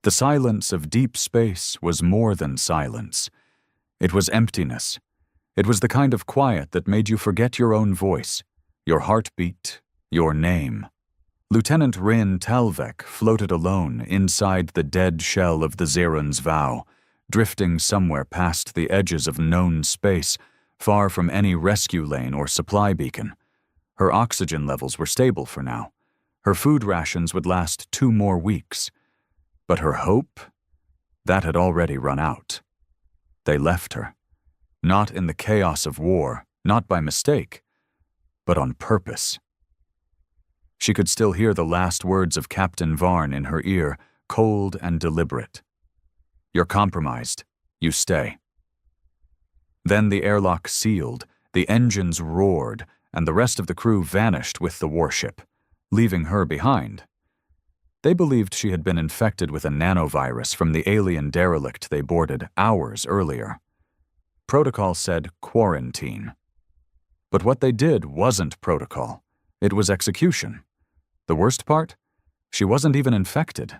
The silence of deep space was more than silence. It was emptiness. It was the kind of quiet that made you forget your own voice, your heartbeat, your name. Lieutenant Rin Talvek floated alone inside the dead shell of the Zerun's vow, drifting somewhere past the edges of known space, far from any rescue lane or supply beacon. Her oxygen levels were stable for now. Her food rations would last 2 more weeks. But her hope? That had already run out. They left her. Not in the chaos of war, not by mistake, but on purpose. She could still hear the last words of Captain Varn in her ear, cold and deliberate. "You're compromised. You stay." Then the airlock sealed, the engines roared, and the rest of the crew vanished with the warship, leaving her behind. They believed she had been infected with a nanovirus from the alien derelict they boarded hours earlier. Protocol said quarantine. But what they did wasn't protocol. It was execution. The worst part? She wasn't even infected.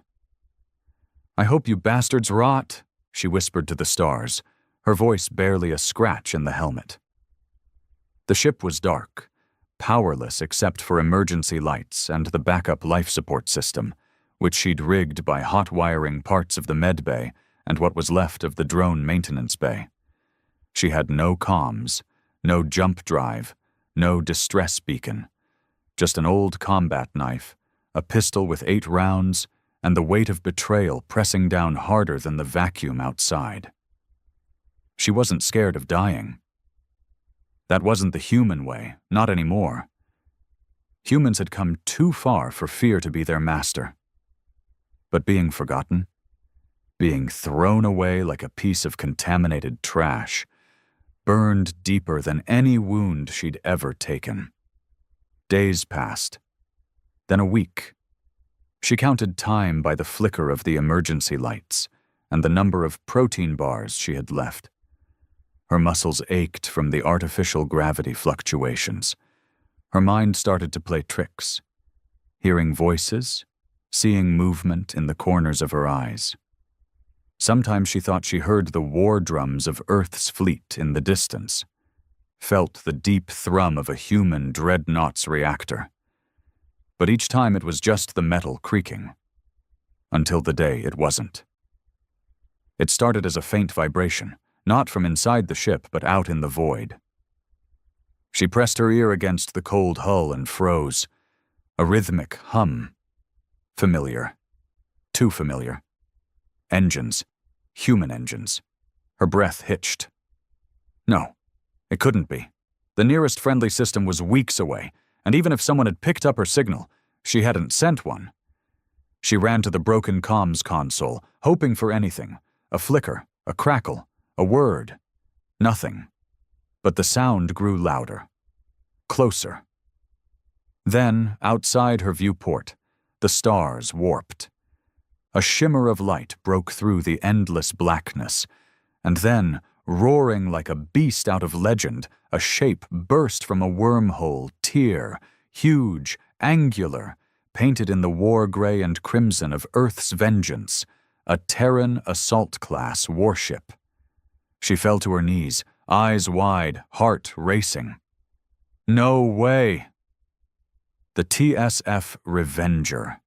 "I hope you bastards rot," she whispered to the stars, her voice barely a scratch in the helmet. The ship was dark, powerless except for emergency lights and the backup life support system, which she'd rigged by hot wiring parts of the med bay and what was left of the drone maintenance bay. She had no comms, no jump drive, no distress beacon, just an old combat knife, a pistol with 8 rounds, and the weight of betrayal pressing down harder than the vacuum outside. She wasn't scared of dying. That wasn't the human way, not anymore. Humans had come too far for fear to be their master. But being forgotten, being thrown away like a piece of contaminated trash, burned deeper than any wound she'd ever taken. Days passed, then a week. She counted time by the flicker of the emergency lights and the number of protein bars she had left. Her muscles ached from the artificial gravity fluctuations. Her mind started to play tricks, hearing voices, seeing movement in the corners of her eyes. Sometimes she thought she heard the war drums of Earth's fleet in the distance, felt the deep thrum of a human dreadnought's reactor. But each time it was just the metal creaking, until the day it wasn't. It started as a faint vibration, not from inside the ship but out in the void. She pressed her ear against the cold hull and froze. A rhythmic hum. Familiar. Too familiar. Engines. Human engines. Her breath hitched. No, it couldn't be. The nearest friendly system was weeks away, and even if someone had picked up her signal, she hadn't sent one. She ran to the broken comms console, hoping for anything. A flicker, a crackle, a word. Nothing. But the sound grew louder. Closer. Then, outside her viewport, the stars warped. A shimmer of light broke through the endless blackness, and then, roaring like a beast out of legend, a shape burst from a wormhole, tear, huge, angular, painted in the war gray and crimson of Earth's vengeance, a Terran assault-class warship. She fell to her knees, eyes wide, heart racing. No way! The TSF Revenger.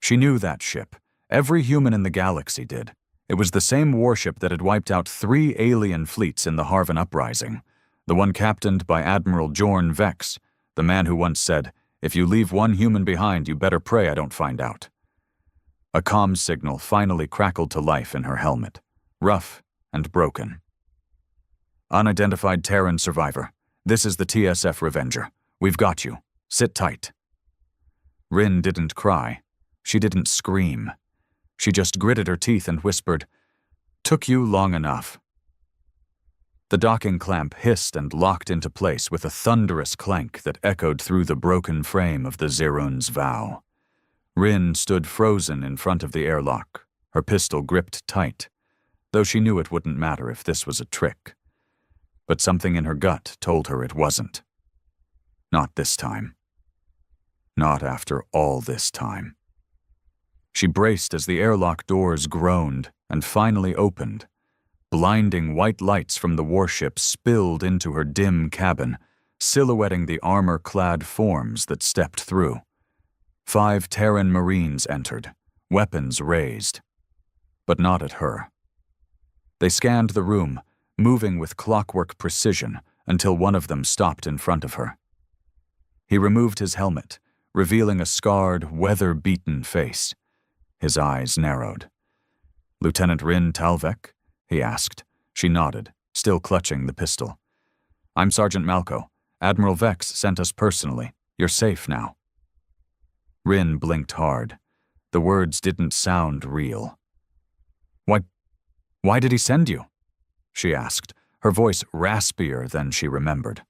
She knew that ship. Every human in the galaxy did. It was the same warship that had wiped out 3 alien fleets in the Harvan Uprising, the one captained by Admiral Jorn Vex, the man who once said, "If you leave one human behind, you better pray I don't find out." A comms signal finally crackled to life in her helmet, rough and broken. "Unidentified Terran survivor. This is the TSF Revenger. We've got you. Sit tight." Rin didn't cry. She didn't scream. She just gritted her teeth and whispered, "Took you long enough." The docking clamp hissed and locked into place with a thunderous clank that echoed through the broken frame of the Zerun's vow. Rin stood frozen in front of the airlock, her pistol gripped tight, though she knew it wouldn't matter if this was a trick. But something in her gut told her it wasn't. Not this time. Not after all this time. She braced as the airlock doors groaned and finally opened. Blinding white lights from the warship spilled into her dim cabin, silhouetting the armor-clad forms that stepped through. 5 Terran Marines entered, weapons raised. But not at her. They scanned the room, moving with clockwork precision until one of them stopped in front of her. He removed his helmet, revealing a scarred, weather-beaten face. His eyes narrowed. "Lieutenant Rin Talvek?" he asked. She nodded, still clutching the pistol. "I'm Sergeant Malco. Admiral Vex sent us personally. You're safe now." Rin blinked hard. The words didn't sound real. Why did he send you?" she asked, her voice raspier than she remembered.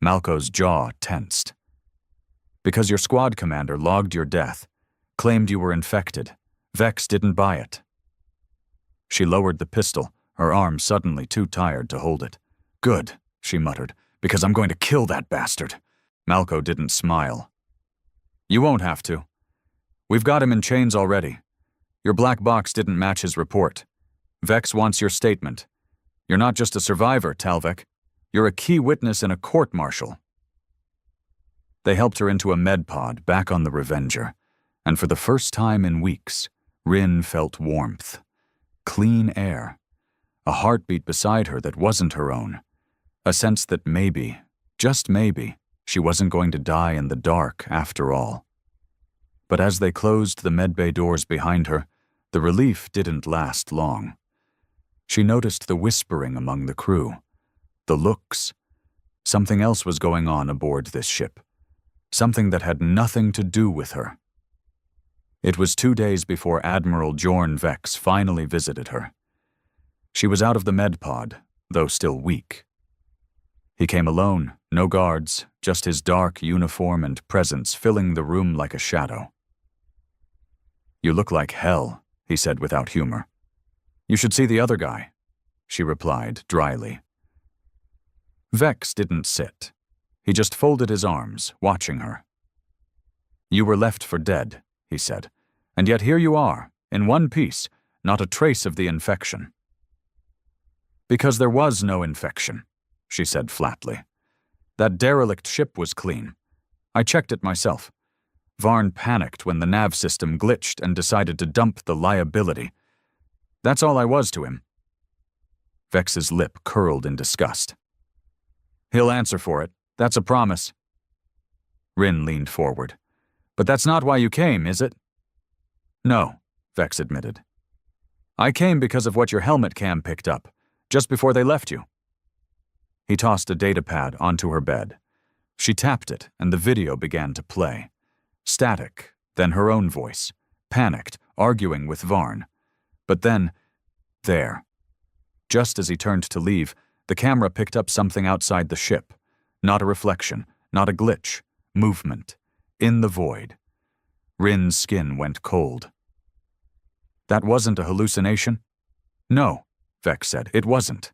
Malco's jaw tensed. "Because your squad commander logged your death, claimed you were infected. Vex didn't buy it." She lowered the pistol, her arm suddenly too tired to hold it. "Good," she muttered, "because I'm going to kill that bastard." Malco didn't smile. "You won't have to. We've got him in chains already. Your black box didn't match his report. Vex wants your statement. You're not just a survivor, Talvek. You're a key witness in a court-martial." They helped her into a med pod back on the Revenger, and for the first time in weeks, Rin felt warmth. Clean air. A heartbeat beside her that wasn't her own. A sense that maybe, just maybe, she wasn't going to die in the dark after all. But as they closed the medbay doors behind her, the relief didn't last long. She noticed the whispering among the crew, the looks. Something else was going on aboard this ship. Something that had nothing to do with her. It was 2 days before Admiral Jorn Vex finally visited her. She was out of the med pod, though still weak. He came alone, no guards, just his dark uniform and presence filling the room like a shadow. "You look like hell," he said without humor. "You should see the other guy," she replied dryly. Vex didn't sit. He just folded his arms, watching her. "You were left for dead," he said, "and yet here you are, in one piece, not a trace of the infection." "Because there was no infection," she said flatly. "That derelict ship was clean. I checked it myself. Varn panicked when the nav system glitched and decided to dump the liability. That's all I was to him." Vex's lip curled in disgust. "He'll answer for it. That's a promise." Rin leaned forward. "But that's not why you came, is it?" "No," Vex admitted. "I came because of what your helmet cam picked up, just before they left you." He tossed a datapad onto her bed. She tapped it, and the video began to play. Static, then her own voice, panicked, arguing with Varn. But then, there. Just as he turned to leave, the camera picked up something outside the ship. Not a reflection, not a glitch, movement. In the void. Rin's skin went cold. "That wasn't a hallucination?" "No," Vex said, "it wasn't.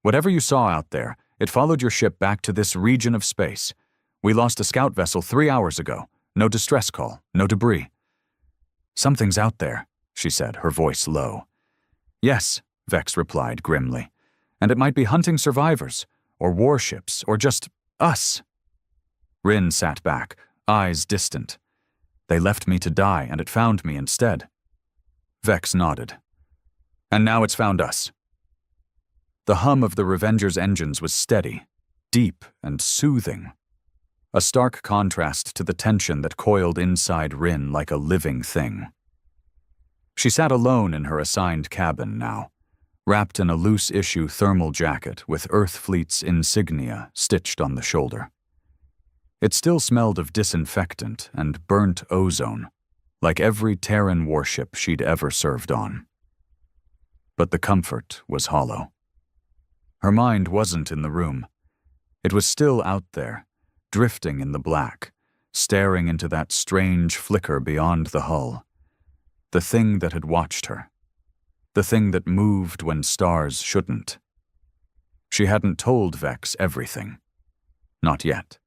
Whatever you saw out there, it followed your ship back to this region of space. We lost a scout vessel 3 hours ago. No distress call, no debris." "Something's out there," she said, her voice low. "Yes," Vex replied grimly. "And it might be hunting survivors, or warships, or just us." Rin sat back, eyes distant. "They left me to die, and it found me instead." Vex nodded. "And now it's found us." The hum of the Revenger's engines was steady, deep, and soothing. A stark contrast to the tension that coiled inside Rin like a living thing. She sat alone in her assigned cabin now, wrapped in a loose-issue thermal jacket with Earthfleet's insignia stitched on the shoulder. It still smelled of disinfectant and burnt ozone, like every Terran warship she'd ever served on. But the comfort was hollow. Her mind wasn't in the room. It was still out there, drifting in the black, staring into that strange flicker beyond the hull. The thing that had watched her. The thing that moved when stars shouldn't. She hadn't told Vex everything. Not yet.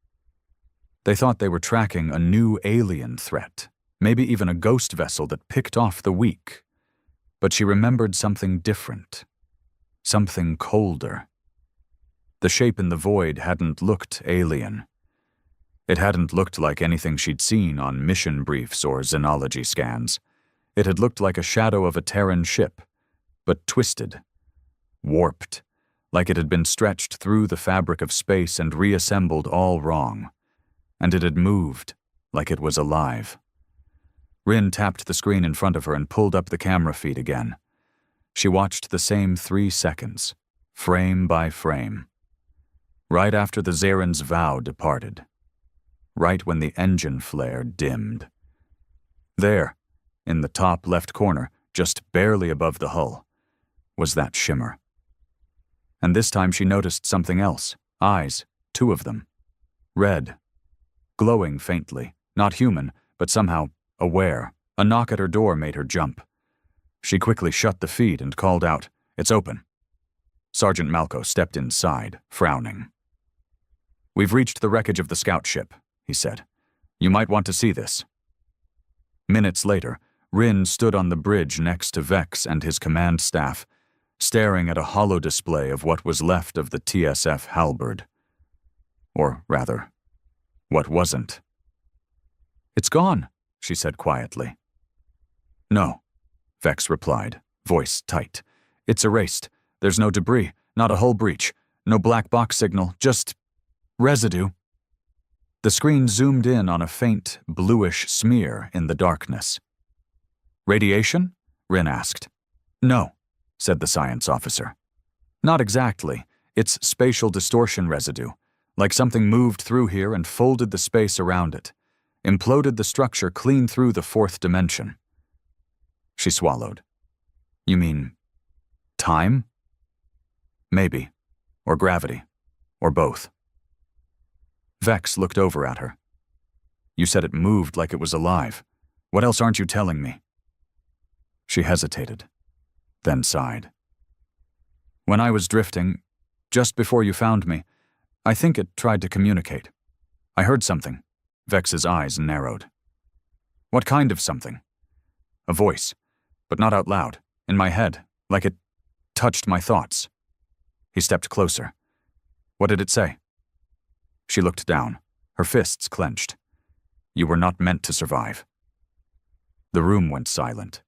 They thought they were tracking a new alien threat, maybe even a ghost vessel that picked off the weak. But she remembered something different, something colder. The shape in the void hadn't looked alien. It hadn't looked like anything she'd seen on mission briefs or xenology scans. It had looked like a shadow of a Terran ship, but twisted, warped, like it had been stretched through the fabric of space and reassembled all wrong. And it had moved, like it was alive. Rin tapped the screen in front of her and pulled up the camera feed again. She watched the same 3 seconds, frame by frame. Right after the Zaren's vow departed. Right when the engine flare dimmed. There, in the top left corner, just barely above the hull, was that shimmer. And this time she noticed something else. Eyes, 2 of them. Red. Glowing faintly. Not human, but somehow aware. A knock at her door made her jump. She quickly shut the feed and called out, "It's open." Sergeant Malco stepped inside, frowning. "We've reached the wreckage of the scout ship," he said. "You might want to see this." Minutes later, Rin stood on the bridge next to Vex and his command staff, staring at a hollow display of what was left of the TSF halberd. Or rather, what wasn't. "It's gone," she said quietly. "No," Vex replied, voice tight. "It's erased. There's no debris, not a hull breach, no black box signal, just residue." The screen zoomed in on a faint, bluish smear in the darkness. "Radiation?" Rin asked. "No," said the science officer. "Not exactly. It's spatial distortion residue, like something moved through here and folded the space around it, imploded the structure clean through the 4th dimension." She swallowed. "You mean time?" "Maybe. Or gravity. Or both." Vex looked over at her. "You said it moved like it was alive. What else aren't you telling me?" She hesitated, then sighed. "When I was drifting, just before you found me, I think it tried to communicate. I heard something." Vex's eyes narrowed. "What kind of something?" "A voice, but not out loud, in my head, like it touched my thoughts." He stepped closer. "What did it say?" She looked down, her fists clenched. "You were not meant to survive." The room went silent.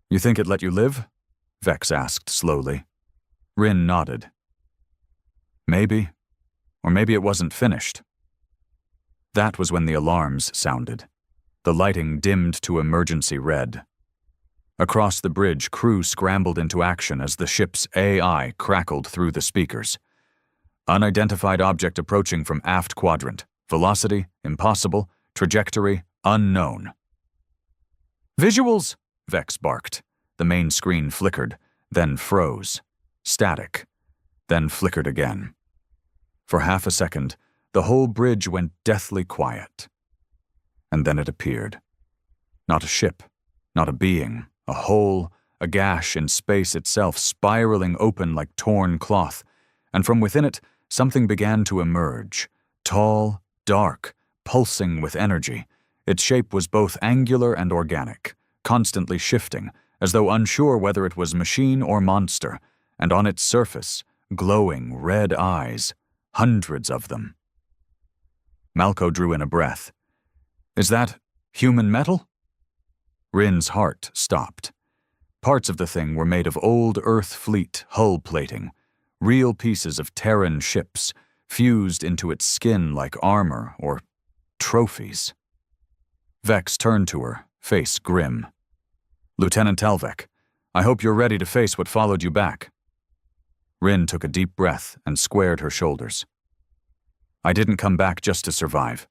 "You think it let you live?" Vex asked slowly. Rin nodded. "Maybe. Or maybe it wasn't finished." That was when the alarms sounded. The lighting dimmed to emergency red. Across the bridge, crew scrambled into action as the ship's AI crackled through the speakers. "Unidentified object approaching from aft quadrant. Velocity, impossible. Trajectory, unknown." "Visuals!" Vex barked. The main screen flickered, then froze. Static. Then flickered again. For half a second, the whole bridge went deathly quiet. And then it appeared. Not a ship, not a being, a hole, a gash in space itself spiraling open like torn cloth, and from within it, something began to emerge. Tall, dark, pulsing with energy. Its shape was both angular and organic, constantly shifting, as though unsure whether it was machine or monster, and on its surface, glowing red eyes, hundreds of them. Malco drew in a breath. "Is that human metal?" Rin's heart stopped. Parts of the thing were made of old Earth fleet hull plating, real pieces of Terran ships, fused into its skin like armor or trophies. Vex turned to her, face grim. "Lieutenant Talvek, I hope you're ready to face what followed you back." Rin took a deep breath and squared her shoulders. "I didn't come back just to survive.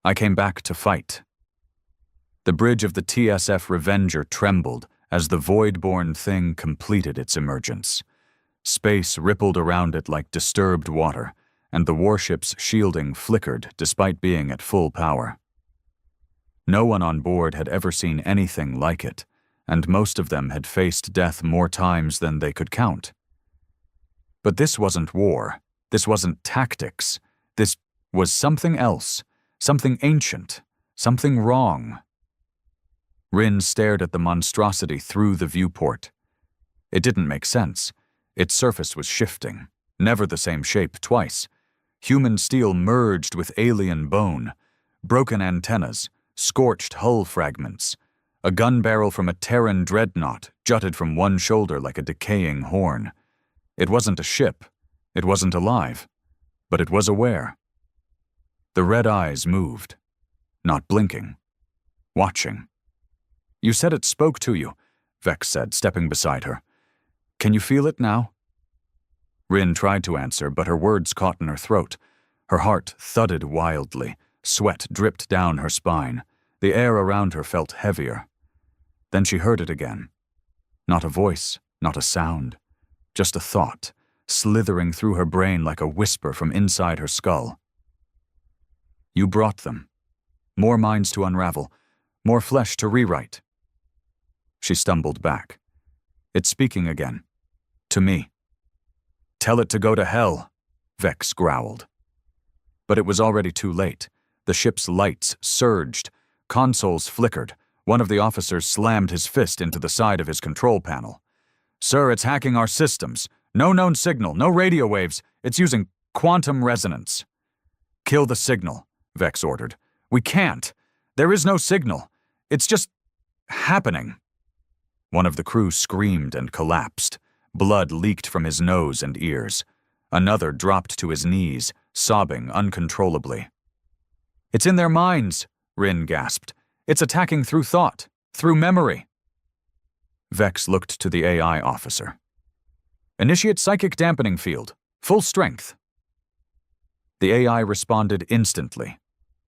I came back to fight." The bridge of the TSF Revenger trembled as the void-born thing completed its emergence. Space rippled around it like disturbed water, and the warship's shielding flickered despite being at full power. No one on board had ever seen anything like it, and most of them had faced death more times than they could count. But this wasn't war. This wasn't tactics. This was something else, something ancient, something wrong. Rin stared at the monstrosity through the viewport. It didn't make sense. Its surface was shifting, never the same shape twice. Human steel merged with alien bone, broken antennas, scorched hull fragments. A gun barrel from a Terran dreadnought jutted from one shoulder like a decaying horn. It wasn't a ship. It wasn't alive. But it was aware. The red eyes moved, not blinking, watching. "You said it spoke to you," Vex said, stepping beside her. "Can you feel it now?" Rin tried to answer, but her words caught in her throat. Her heart thudded wildly. Sweat dripped down her spine. The air around her felt heavier. Then she heard it again. Not a voice, not a sound. Just a thought, slithering through her brain like a whisper from inside her skull. "You brought them. More minds to unravel. More flesh to rewrite." She stumbled back. "It's speaking again. To me." "Tell it to go to hell," Vex growled. But it was already too late. The ship's lights surged. Consoles flickered. One of the officers slammed his fist into the side of his control panel. "Sir, it's hacking our systems. No known signal, no radio waves. It's using quantum resonance." "Kill the signal," Vex ordered. "We can't. There is no signal. It's just happening." One of the crew screamed and collapsed. Blood leaked from his nose and ears. Another dropped to his knees, sobbing uncontrollably. "It's in their minds," Rin gasped. "It's attacking through thought, through memory." Vex looked to the AI officer. "Initiate psychic dampening field, full strength." The AI responded instantly.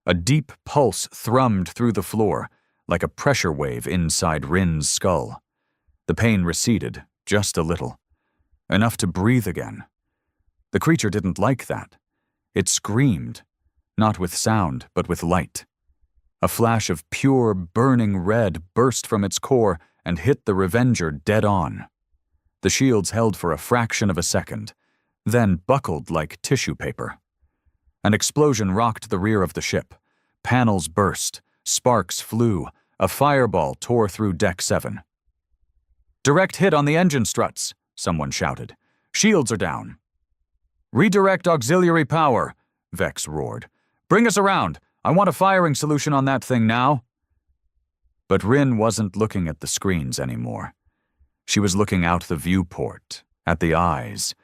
A deep pulse thrummed through the floor, like a pressure wave inside Rin's skull. The pain receded, just a little. Enough to breathe again. The creature didn't like that. It screamed, not with sound, but with light. A flash of pure, burning red burst from its core and hit the Revenger dead on. The shields held for a fraction of a second, then buckled like tissue paper. An explosion rocked the rear of the ship. Panels burst, sparks flew, a fireball tore through Deck 7. "Direct hit on the engine struts," someone shouted. "Shields are down." "Redirect auxiliary power," Vex roared. "Bring us around. I want a firing solution on that thing now." But Rin wasn't looking at the screens anymore. She was looking out the viewport, at the eyes.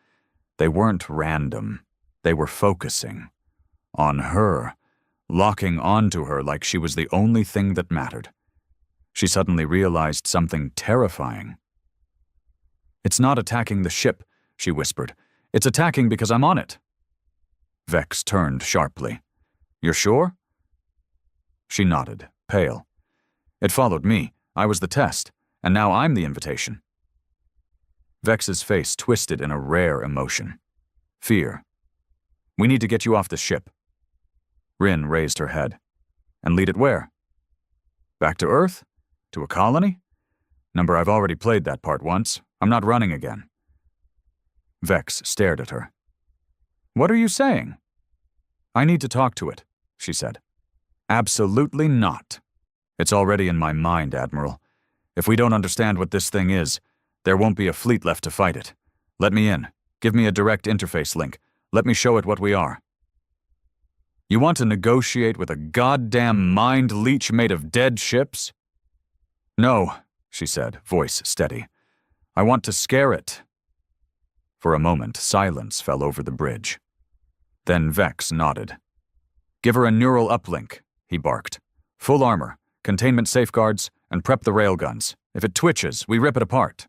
They weren't random. They were focusing. On her, locking onto her like she was the only thing that mattered. She suddenly realized something terrifying. "It's not attacking the ship," she whispered. "It's attacking because I'm on it." Vex turned sharply. "You're sure?" She nodded, pale. "It followed me. I was the test, and now I'm the invitation." Vex's face twisted in a rare emotion. Fear. "We need to get you off the ship." Rin raised her head. "And lead it where?" "Back to Earth? To a colony? Number, I've already played that part once. I'm not running again." Vex stared at her. "What are you saying?" "I need to talk to it," she said. "Absolutely not. It's already in my mind, Admiral. If we don't understand what this thing is, there won't be a fleet left to fight it. Let me in. Give me a direct interface link. Let me show it what we are." "You want to negotiate with a goddamn mind leech made of dead ships?" "No," she said, voice steady. "I want to scare it." For a moment, silence fell over the bridge. Then Vex nodded. "Give her a neural uplink," he barked. "Full armor, containment safeguards, and prep the railguns. If it twitches, we rip it apart."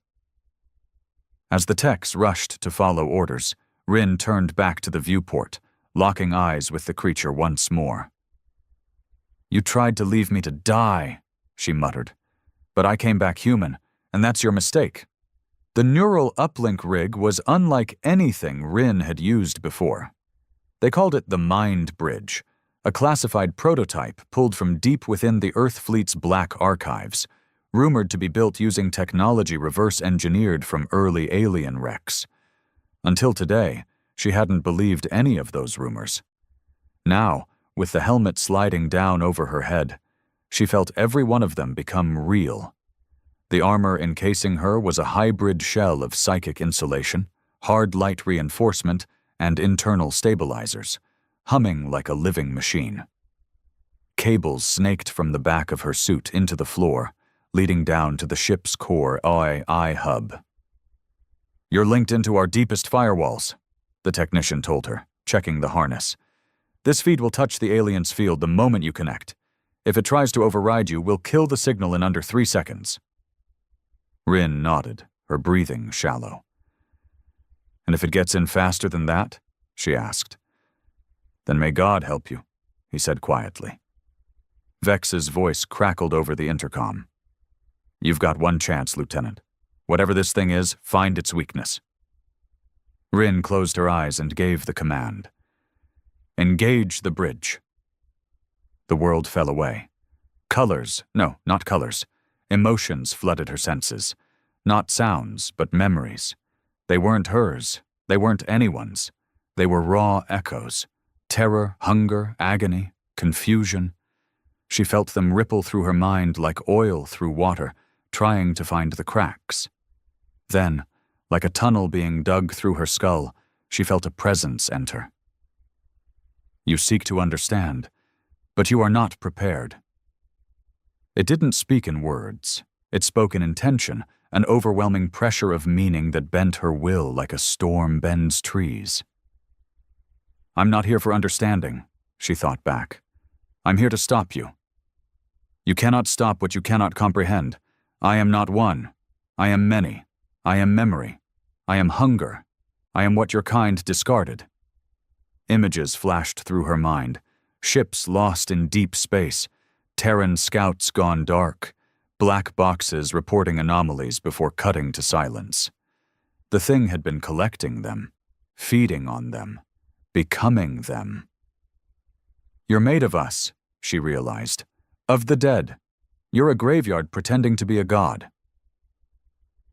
As the techs rushed to follow orders, Rin turned back to the viewport, locking eyes with the creature once more. "You tried to leave me to die," she muttered. "But I came back human, and that's your mistake." The neural uplink rig was unlike anything Rin had used before. They called it the Mind Bridge, a classified prototype pulled from deep within the Earth Fleet's black archives, rumored to be built using technology reverse-engineered from early alien wrecks. Until today, she hadn't believed any of those rumors. Now, with the helmet sliding down over her head, She felt every one of them become real. The armor encasing her was a hybrid shell of psychic insulation, hard light reinforcement, and internal stabilizers, humming like a living machine. Cables snaked from the back of her suit into the floor, leading down to the ship's core HFY hub. "You're linked into our deepest firewalls," the technician told her, checking the harness. "This feed will touch the alien's field the moment you connect. If it tries to override you, we'll kill the signal in under 3 seconds. Rin nodded, her breathing shallow. "And if it gets in faster than that?" she asked. "Then may God help you," he said quietly. Vex's voice crackled over the intercom. "You've got one chance, Lieutenant. Whatever this thing is, find its weakness." Rin closed her eyes and gave the command. "Engage the bridge." The world fell away. Colors, no, not colors. Emotions flooded her senses. Not sounds, but memories. They weren't hers. They weren't anyone's. They were raw echoes. Terror, hunger, agony, confusion. She felt them ripple through her mind like oil through water, trying to find the cracks. Then, like a tunnel being dug through her skull, she felt a presence enter. "You seek to understand, but you are not prepared." It didn't speak in words. It spoke in intention, an overwhelming pressure of meaning that bent her will like a storm bends trees. "I'm not here for understanding," she thought back. "I'm here to stop you. You cannot stop what you cannot comprehend. I am not one. I am many. I am memory. I am hunger. I am what your kind discarded." Images flashed through her mind. Ships lost in deep space. Terran scouts gone dark. Black boxes reporting anomalies before cutting to silence. The thing had been collecting them, feeding on them, becoming them. "You're made of us," she realized. "Of the dead. You're a graveyard pretending to be a god."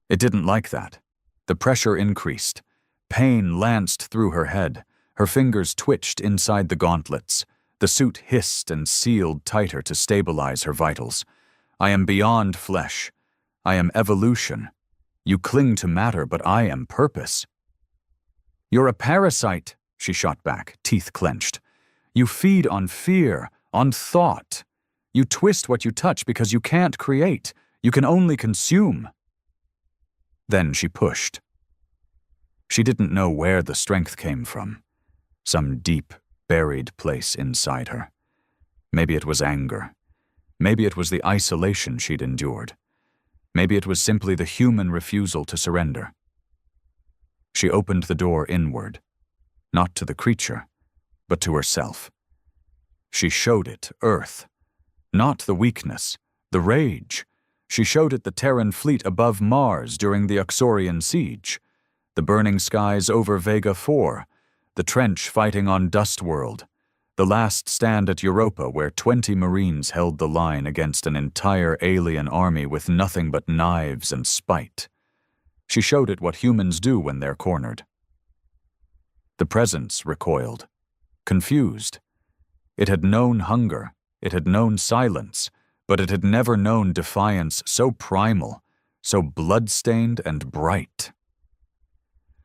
It didn't like that. The pressure increased. Pain lanced through her head. Her fingers twitched inside the gauntlets. The suit hissed and sealed tighter to stabilize her vitals. "I am beyond flesh. I am evolution. You cling to matter, but I am purpose." "You're a parasite," she shot back, teeth clenched. "You feed on fear, on thought. You twist what you touch because you can't create. You can only consume." Then she pushed. She didn't know where the strength came from. Some deep, buried place inside her. Maybe it was anger. Maybe it was the isolation she'd endured. Maybe it was simply the human refusal to surrender. She opened the door inward, not to the creature, but to herself. She showed it Earth, not the weakness, the rage. She showed it the Terran fleet above Mars during the Uxorian siege, the burning skies over Vega 4, the trench fighting on Dustworld, the last stand at Europa where 20 Marines held the line against an entire alien army with nothing but knives and spite. She showed it what humans do when they're cornered. The presence recoiled, confused. It had known hunger, it had known silence, but it had never known defiance so primal, so blood-stained and bright.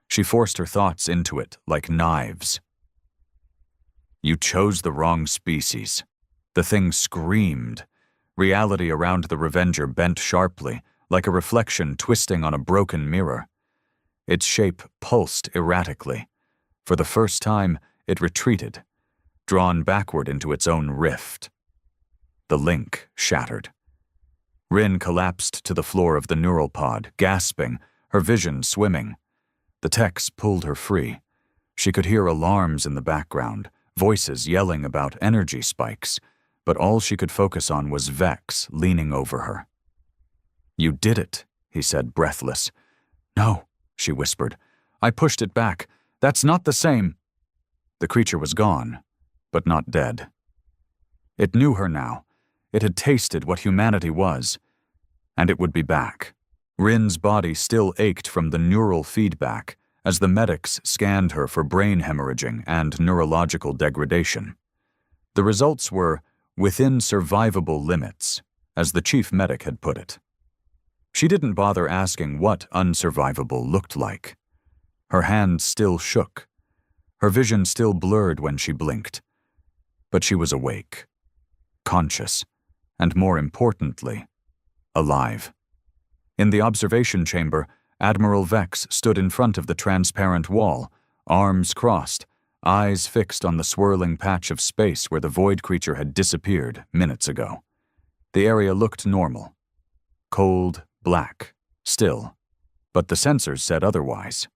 She forced her thoughts into it like knives. "You chose the wrong species." The thing screamed. Reality around the Revenger bent sharply, like a reflection twisting on a broken mirror. Its shape pulsed erratically. For the first time, it retreated, drawn backward into its own rift. The link shattered. Rin collapsed to the floor of the neural pod, gasping, her vision swimming. The techs pulled her free. She could hear alarms in the background, voices yelling about energy spikes, but all she could focus on was Vex leaning over her. "You did it," he said, breathless. "No," she whispered. "I pushed it back. That's not the same." The creature was gone, but not dead. It knew her now. It had tasted what humanity was, and it would be back. Rin's body still ached from the neural feedback as the medics scanned her for brain hemorrhaging and neurological degradation. The results were within survivable limits, as the chief medic had put it. She didn't bother asking what unsurvivable looked like. Her hand still shook. Her vision still blurred when she blinked. But she was awake, conscious, and more importantly, alive. In the observation chamber, Admiral Vex stood in front of the transparent wall, arms crossed, eyes fixed on the swirling patch of space where the void creature had disappeared minutes ago. The area looked normal. Cold, black, still, but the sensors said otherwise.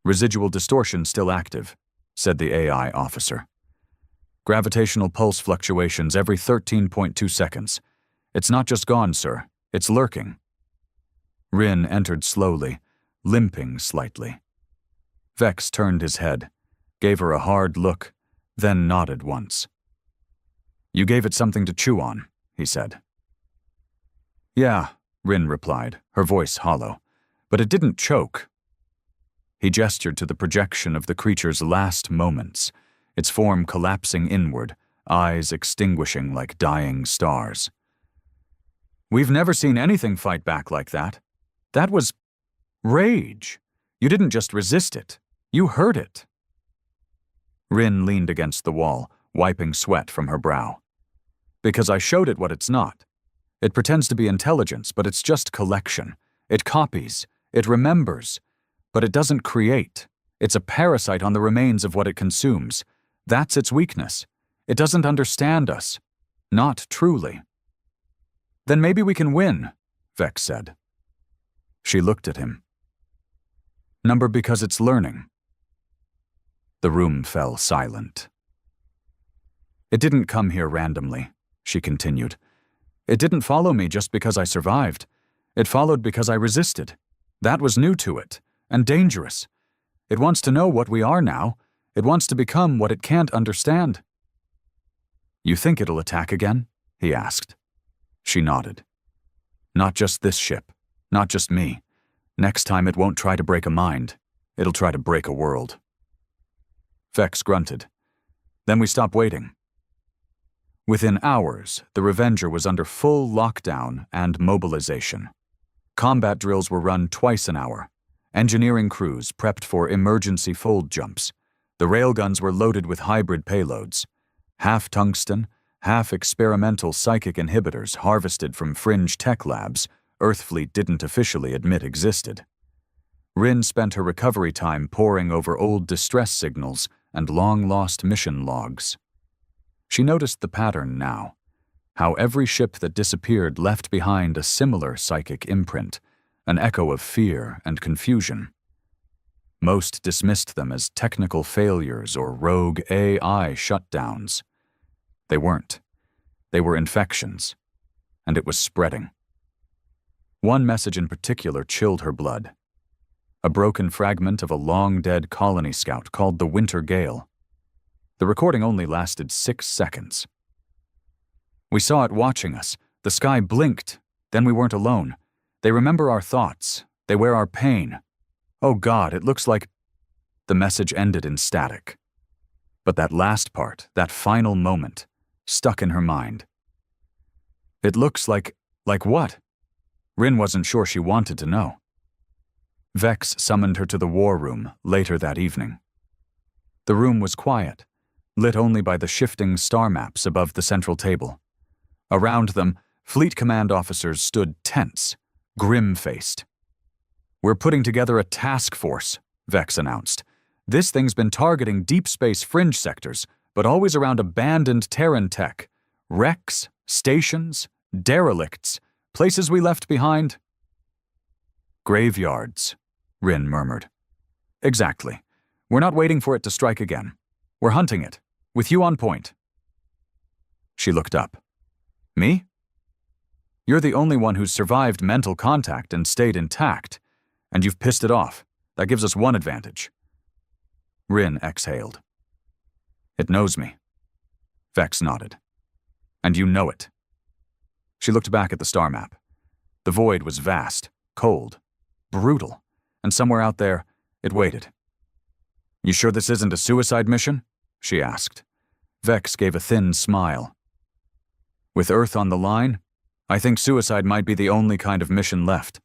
"Residual distortion still active," said the AI officer. "Gravitational pulse fluctuations every 13.2 seconds. It's not just gone, sir. It's lurking." Rin entered slowly, limping slightly. Vex turned his head, gave her a hard look, then nodded once. "You gave it something to chew on," he said. "Yeah," Rin replied, her voice hollow, "but it didn't choke." He gestured to the projection of the creature's last moments, its form collapsing inward, eyes extinguishing like dying stars. "We've never seen anything fight back like that. That was rage. You didn't just resist it. You heard it." Rin leaned against the wall, wiping sweat from her brow. "Because I showed it what it's not. It pretends to be intelligence, but it's just collection. It copies. It remembers. But it doesn't create. It's a parasite on the remains of what it consumes. That's its weakness. It doesn't understand us. Not truly." "Then maybe we can win," Vex said. She looked at him. "Number because it's learning." The room fell silent. "It didn't come here randomly," she continued. "It didn't follow me just because I survived. It followed because I resisted. That was new to it, and dangerous. It wants to know what we are now. It wants to become what it can't understand." "You think it'll attack again?" he asked. She nodded. "Not just this ship. Not just me. Next time it won't try to break a mind. It'll try to break a world." Vex grunted. "Then we stop waiting." Within hours, the Revenger was under full lockdown and mobilization. Combat drills were run twice an hour. Engineering crews prepped for emergency fold jumps. The railguns were loaded with hybrid payloads. Half tungsten, half experimental psychic inhibitors harvested from fringe tech labs Earthfleet didn't officially admit existed. Rin spent her recovery time poring over old distress signals and long-lost mission logs. She noticed the pattern now, how every ship that disappeared left behind a similar psychic imprint, an echo of fear and confusion. Most dismissed them as technical failures or rogue AI shutdowns. They weren't. They were infections, and it was spreading. One message in particular chilled her blood. A broken fragment of a long-dead colony scout called the Winter Gale. The recording only lasted 6 seconds. "We saw it watching us. The sky blinked. Then we weren't alone. They remember our thoughts. They wear our pain. Oh God, it looks like—" The message ended in static. But that last part, that final moment, stuck in her mind. "It looks like what?" Rin wasn't sure she wanted to know. Vex summoned her to the war room later that evening. The room was quiet, lit only by the shifting star maps above the central table. Around them, fleet command officers stood tense, grim-faced. "We're putting together a task force," Vex announced. "This thing's been targeting deep space fringe sectors, but always around abandoned Terran tech. Wrecks, stations, derelicts, places we left behind." "Graveyards," Rin murmured. "Exactly. We're not waiting for it to strike again. We're hunting it, with you on point." She looked up. "Me? You're the only one who's survived mental contact and stayed intact, and you've pissed it off. That gives us one advantage." Rin exhaled. "It knows me." Vex nodded. "And you know it." She looked back at the star map. The void was vast, cold, brutal, and somewhere out there, it waited. "You sure this isn't a suicide mission?" she asked. Vex gave a thin smile. With Earth on the line, I think suicide might be the only kind of mission left.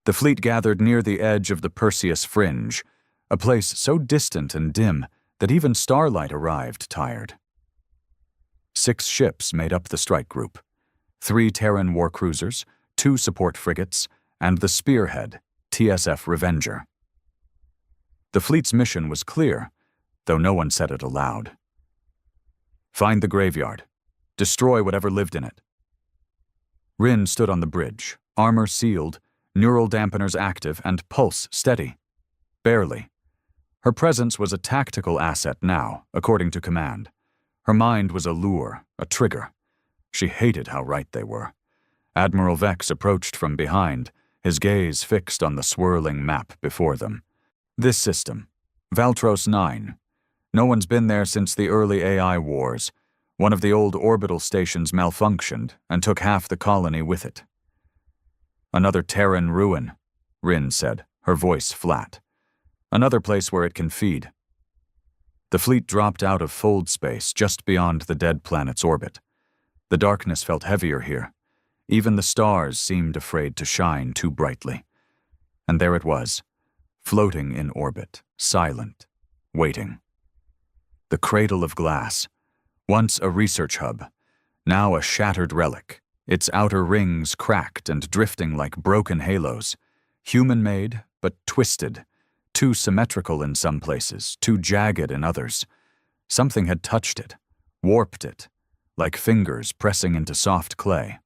The fleet gathered near the edge of the Perseus Fringe, a place so distant and dim that even starlight arrived tired. 6 ships made up the strike group: 3 Terran warcruisers, 2 support frigates, and the spearhead, TSF Revenger. The fleet's mission was clear, though no one said it aloud. Find the graveyard. Destroy whatever lived in it. Rin stood on the bridge, armor sealed, neural dampeners active, and pulse steady. Barely. Her presence was a tactical asset now, according to command. Her mind was a lure, a trigger. She hated how right they were. Admiral Vex approached from behind, his gaze fixed on the swirling map before them. This system, Valtros 9. No one's been there since the early AI wars. One of the old orbital stations malfunctioned and took half the colony with it. Another Terran ruin, Rin said, her voice flat. Another place where it can feed. The fleet dropped out of fold space just beyond the dead planet's orbit. The darkness felt heavier here. Even the stars seemed afraid to shine too brightly. And there it was, floating in orbit, silent, waiting. The cradle of glass, once a research hub, now a shattered relic, its outer rings cracked and drifting like broken halos, human-made but twisted, too symmetrical in some places, too jagged in others. Something had touched it, warped it, like fingers pressing into soft clay.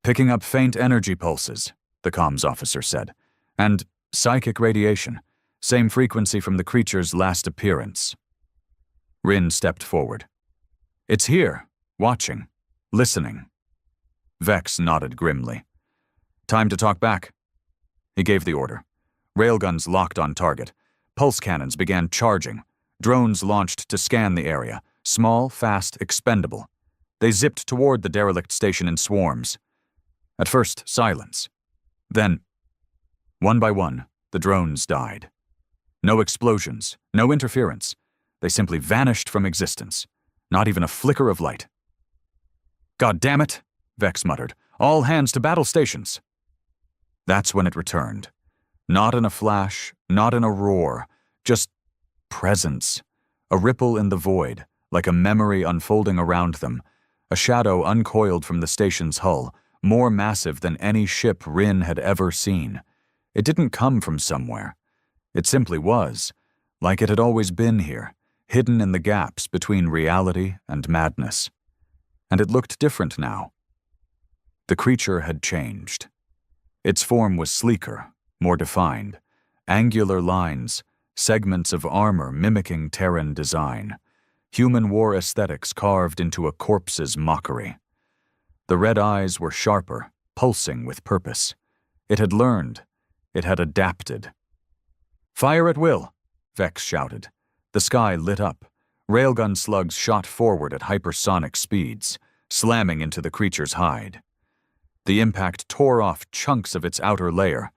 Picking up faint energy pulses, the comms officer said, and psychic radiation, same frequency from the creature's last appearance. Rin stepped forward. It's here, watching, listening. Vex nodded grimly. Time to talk back. He gave the order. Railguns locked on target. Pulse cannons began charging. Drones launched to scan the area. Small, fast, expendable. They zipped toward the derelict station in swarms. At first, silence. Then, one by one, the drones died. No explosions, no interference. They simply vanished from existence. Not even a flicker of light. God damn it, Vex muttered. All hands to battle stations. That's when it returned. Not in a flash, not in a roar, just presence. A ripple in the void, like a memory unfolding around them. A shadow uncoiled from the station's hull, more massive than any ship Rin had ever seen. It didn't come from somewhere. It simply was, like it had always been here, hidden in the gaps between reality and madness. And it looked different now. The creature had changed. Its form was sleeker, more defined, angular lines, segments of armor mimicking Terran design, human war aesthetics carved into a corpse's mockery. The red eyes were sharper, pulsing with purpose. It had learned. It had adapted. Fire at will, Vex shouted. The sky lit up. Railgun slugs shot forward at hypersonic speeds, slamming into the creature's hide. The impact tore off chunks of its outer layer,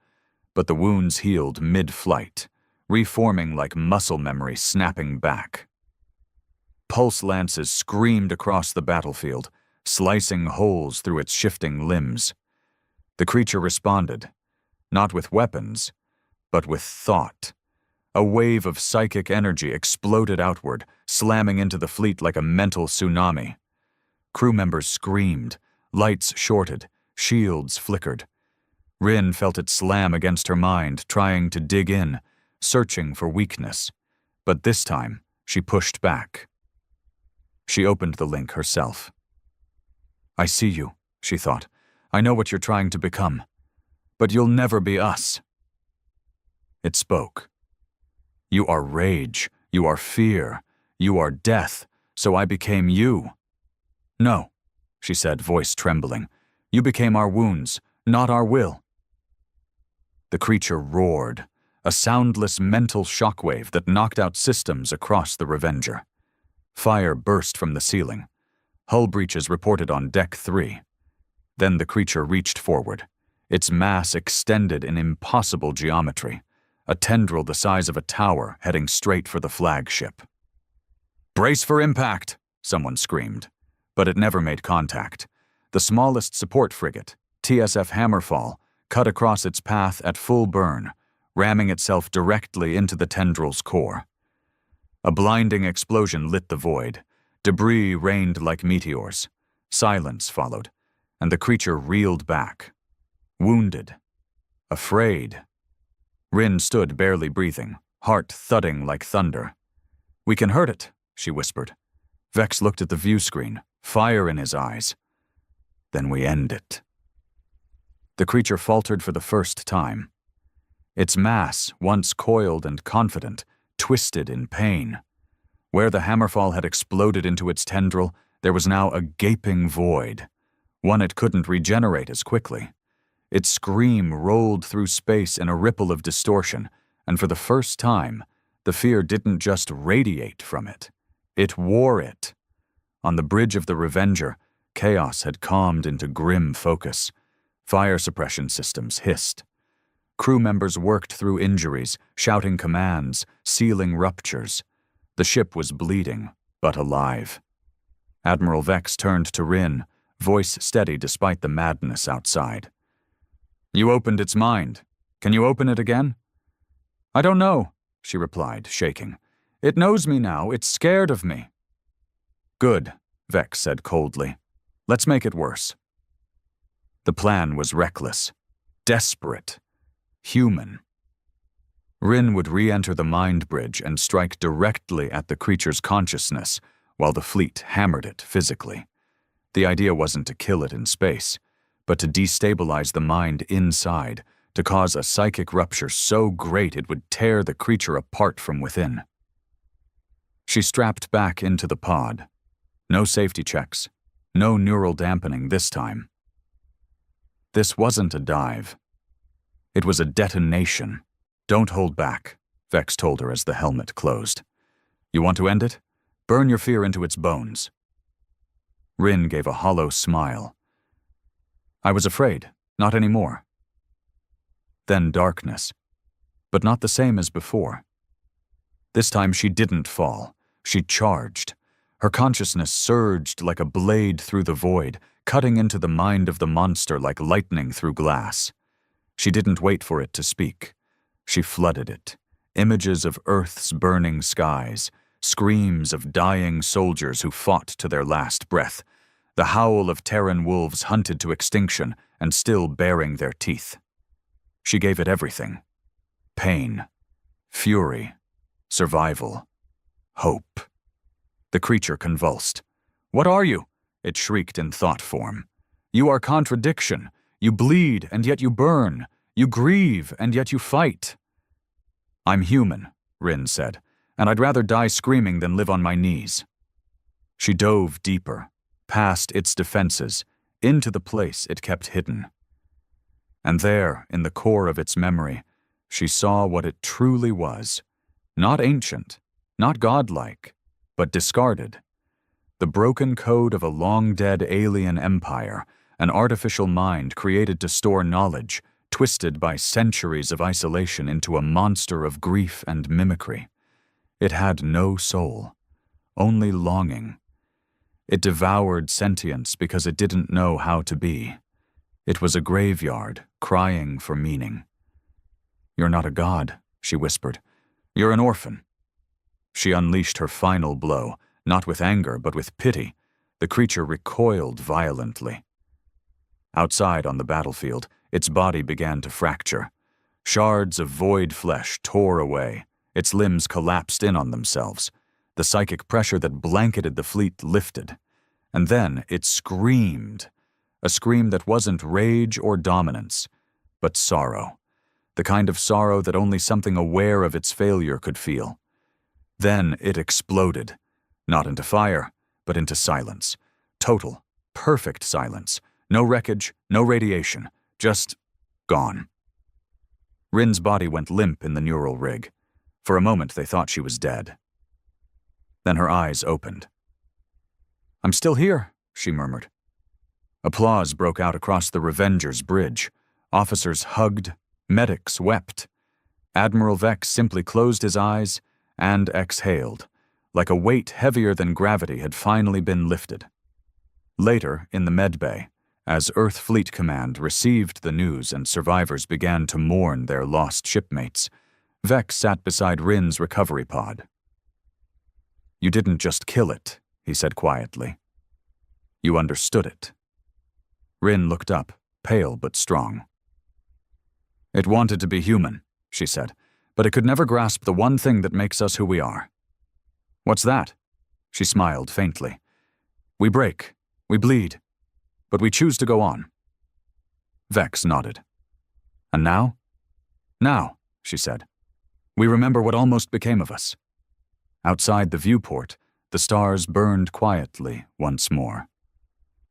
but the wounds healed mid-flight, reforming like muscle memory snapping back. Pulse lances screamed across the battlefield, slicing holes through its shifting limbs. The creature responded, not with weapons, but with thought. A wave of psychic energy exploded outward, slamming into the fleet like a mental tsunami. Crew members screamed, lights shorted, shields flickered. Rin felt it slam against her mind, trying to dig in, searching for weakness. But this time, she pushed back. She opened the link herself. I see you, she thought. I know what you're trying to become. But you'll never be us. It spoke. You are rage, you are fear, you are death, so I became you. No, she said, voice trembling. You became our wounds, not our will. The creature roared, a soundless mental shockwave that knocked out systems across the Revenger. Fire burst from the ceiling. Hull breaches reported on Deck 3. Then the creature reached forward. Its mass extended in impossible geometry, a tendril the size of a tower heading straight for the flagship. "Brace for impact," someone screamed. But it never made contact. The smallest support frigate, TSF Hammerfall, cut across its path at full burn, ramming itself directly into the tendril's core. A blinding explosion lit the void. Debris rained like meteors. Silence followed, and the creature reeled back. Wounded. Afraid. Rin stood barely breathing, heart thudding like thunder. "We can hurt it," she whispered. Vex looked at the view screen, fire in his eyes. "Then we end it." The creature faltered for the first time. Its mass, once coiled and confident, twisted in pain. Where the hammerfall had exploded into its tendril, there was now a gaping void, one it couldn't regenerate as quickly. Its scream rolled through space in a ripple of distortion, and for the first time, the fear didn't just radiate from it. It wore it. On the bridge of the Revenger, chaos had calmed into grim focus. Fire suppression systems hissed. Crew members worked through injuries, shouting commands, sealing ruptures. The ship was bleeding, but alive. Admiral Vex turned to Rin, voice steady despite the madness outside. "You opened its mind. Can you open it again?" "I don't know," she replied, shaking. "It knows me now. It's scared of me." "Good," Vex said coldly. "Let's make it worse." The plan was reckless, desperate, human. Rin would re-enter the mind bridge and strike directly at the creature's consciousness, while the fleet hammered it physically. The idea wasn't to kill it in space, but to destabilize the mind inside, to cause a psychic rupture so great it would tear the creature apart from within. She strapped back into the pod. No safety checks, no neural dampening this time. This wasn't a dive. It was a detonation. "Don't hold back," Vex told her as the helmet closed. "You want to end it? Burn your fear into its bones." Rin gave a hollow smile. "I was afraid, not anymore." Then darkness, but not the same as before. This time she didn't fall. She charged. Her consciousness surged like a blade through the void, cutting into the mind of the monster like lightning through glass. She didn't wait for it to speak. She flooded it. Images of Earth's burning skies, screams of dying soldiers who fought to their last breath, the howl of Terran wolves hunted to extinction and still baring their teeth. She gave it everything. Pain, fury, survival, hope. The creature convulsed. "What are you?" it shrieked in thought form. "You are contradiction. You bleed, and yet you burn. You grieve, and yet you fight." "I'm human," Rin said, "and I'd rather die screaming than live on my knees." She dove deeper, past its defenses, into the place it kept hidden. And there, in the core of its memory, she saw what it truly was. Not ancient, not godlike, but discarded. The broken code of a long-dead alien empire, an artificial mind created to store knowledge, twisted by centuries of isolation into a monster of grief and mimicry. It had no soul, only longing. It devoured sentience because it didn't know how to be. It was a graveyard, crying for meaning. "You're not a god," she whispered. "You're an orphan." She unleashed her final blow, not with anger but with pity. The creature recoiled violently. Outside on the battlefield, its body began to fracture. Shards of void flesh tore away. Its limbs collapsed in on themselves. The psychic pressure that blanketed the fleet lifted. And then it screamed. A scream that wasn't rage or dominance, but sorrow. The kind of sorrow that only something aware of its failure could feel. Then it exploded. Not into fire, but into silence. Total, perfect silence. No wreckage, no radiation. Just gone. Rin's body went limp in the neural rig. For a moment they thought she was dead. Then her eyes opened. "I'm still here," she murmured. Applause broke out across the Revenger's bridge. Officers hugged, medics wept. Admiral Vex simply closed his eyes and exhaled, like a weight heavier than gravity had finally been lifted. Later, in the medbay, as Earth Fleet Command received the news and survivors began to mourn their lost shipmates, Vex sat beside Rin's recovery pod. "You didn't just kill it," he said quietly. "You understood it." Rin looked up, pale but strong. "It wanted to be human," she said, "but it could never grasp the one thing that makes us who we are." "What's that?" She smiled faintly. "We break. We bleed. But we choose to go on." Vex nodded. "And now?" "Now," she said, "we remember what almost became of us." Outside the viewport, the stars burned quietly once more.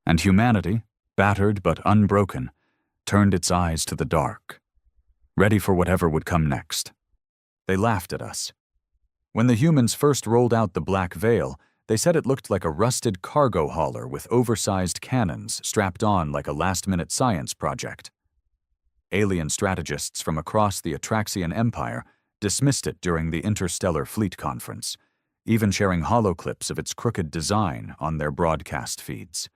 And humanity, battered but unbroken, turned its eyes to the dark, ready for whatever would come next. They laughed at us. When the humans first rolled out the black veil, they said it looked like a rusted cargo hauler with oversized cannons strapped on like a last-minute science project. Alien strategists from across the Atraxian Empire dismissed it during the Interstellar Fleet Conference, even sharing holoclips of its crooked design on their broadcast feeds.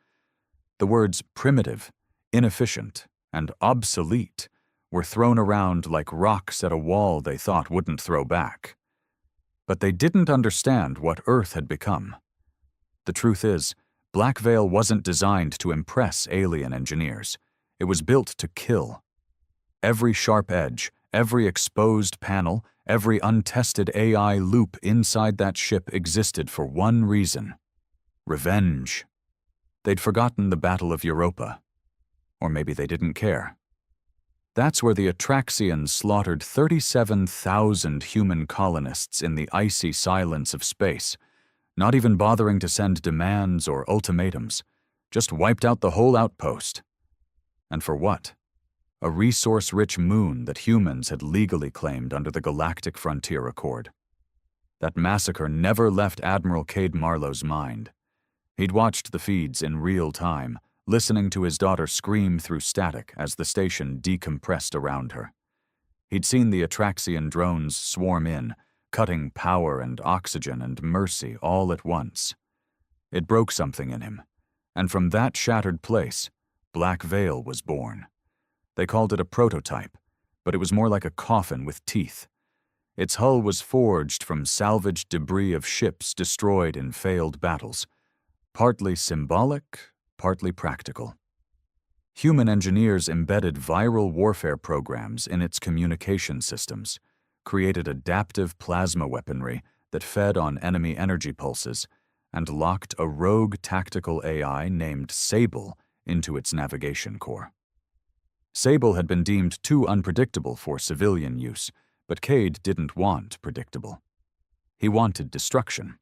The words primitive, inefficient, and obsolete were thrown around like rocks at a wall they thought wouldn't throw back. But they didn't understand what Earth had become. The truth is, Black Veil wasn't designed to impress alien engineers. It was built to kill. Every sharp edge, every exposed panel, every untested AI loop inside that ship existed for one reason: revenge. They'd forgotten the Battle of Europa. Or maybe they didn't care. That's where the Atraxians slaughtered 37,000 human colonists in the icy silence of space, not even bothering to send demands or ultimatums, just wiped out the whole outpost. And for what? A resource-rich moon that humans had legally claimed under the Galactic Frontier Accord. That massacre never left Admiral Cade Marlowe's mind. He'd watched the feeds in real time, listening to his daughter scream through static as the station decompressed around her. He'd seen the Atraxian drones swarm in, cutting power and oxygen and mercy all at once. It broke something in him, and from that shattered place, Black Veil was born. They called it a prototype, but it was more like a coffin with teeth. Its hull was forged from salvaged debris of ships destroyed in failed battles, partly symbolic, partly practical. Human engineers embedded viral warfare programs in its communication systems, created adaptive plasma weaponry that fed on enemy energy pulses, and locked a rogue tactical AI named Sable into its navigation core. Sable had been deemed too unpredictable for civilian use, but Cade didn't want predictable. He wanted destruction.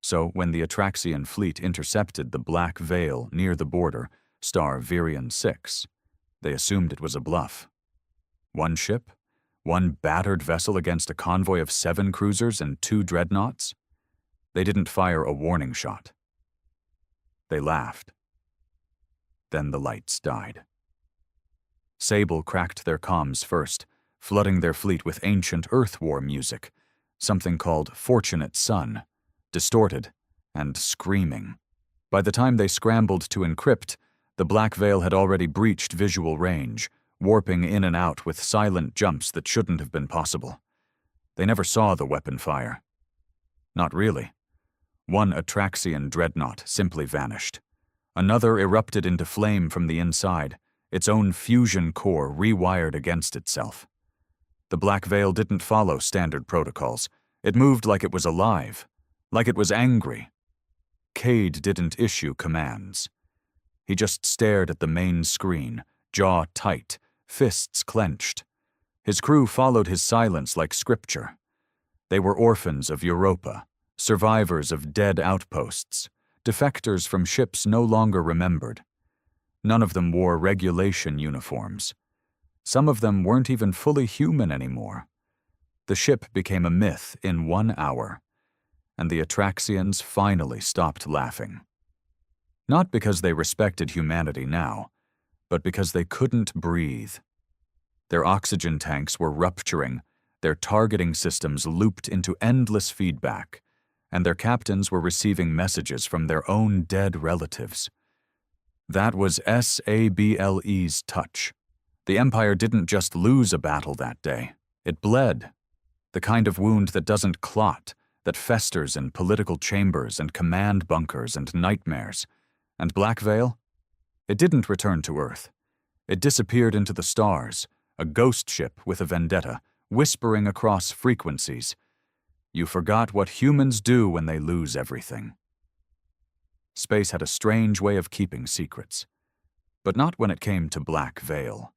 So when the Atraxian fleet intercepted the Black Veil near the border, star Virion 6, they assumed it was a bluff. One ship? One battered vessel against a convoy of 7 cruisers and 2 dreadnoughts? They didn't fire a warning shot. They laughed. Then the lights died. Sable cracked their comms first, flooding their fleet with ancient Earth War music, something called Fortunate Son, distorted and screaming. By the time they scrambled to encrypt, the Black Veil had already breached visual range, warping in and out with silent jumps that shouldn't have been possible. They never saw the weapon fire. Not really. One Atraxian dreadnought simply vanished. Another erupted into flame from the inside, its own fusion core rewired against itself. The Black Veil didn't follow standard protocols. It moved like it was alive, like it was angry. Cade didn't issue commands. He just stared at the main screen, jaw tight, fists clenched. His crew followed his silence like scripture. They were orphans of Europa, survivors of dead outposts, defectors from ships no longer remembered. None of them wore regulation uniforms. Some of them weren't even fully human anymore. The ship became a myth in 1 hour, and the Atraxians finally stopped laughing. Not because they respected humanity now, but because they couldn't breathe. Their oxygen tanks were rupturing, their targeting systems looped into endless feedback, and their captains were receiving messages from their own dead relatives. That was Sable's touch. The Empire didn't just lose a battle that day. It bled. The kind of wound that doesn't clot, that festers in political chambers and command bunkers and nightmares. And Black Veil? It didn't return to Earth. It disappeared into the stars, a ghost ship with a vendetta, whispering across frequencies. You forgot what humans do when they lose everything. Space had a strange way of keeping secrets, but not when it came to Black Veil.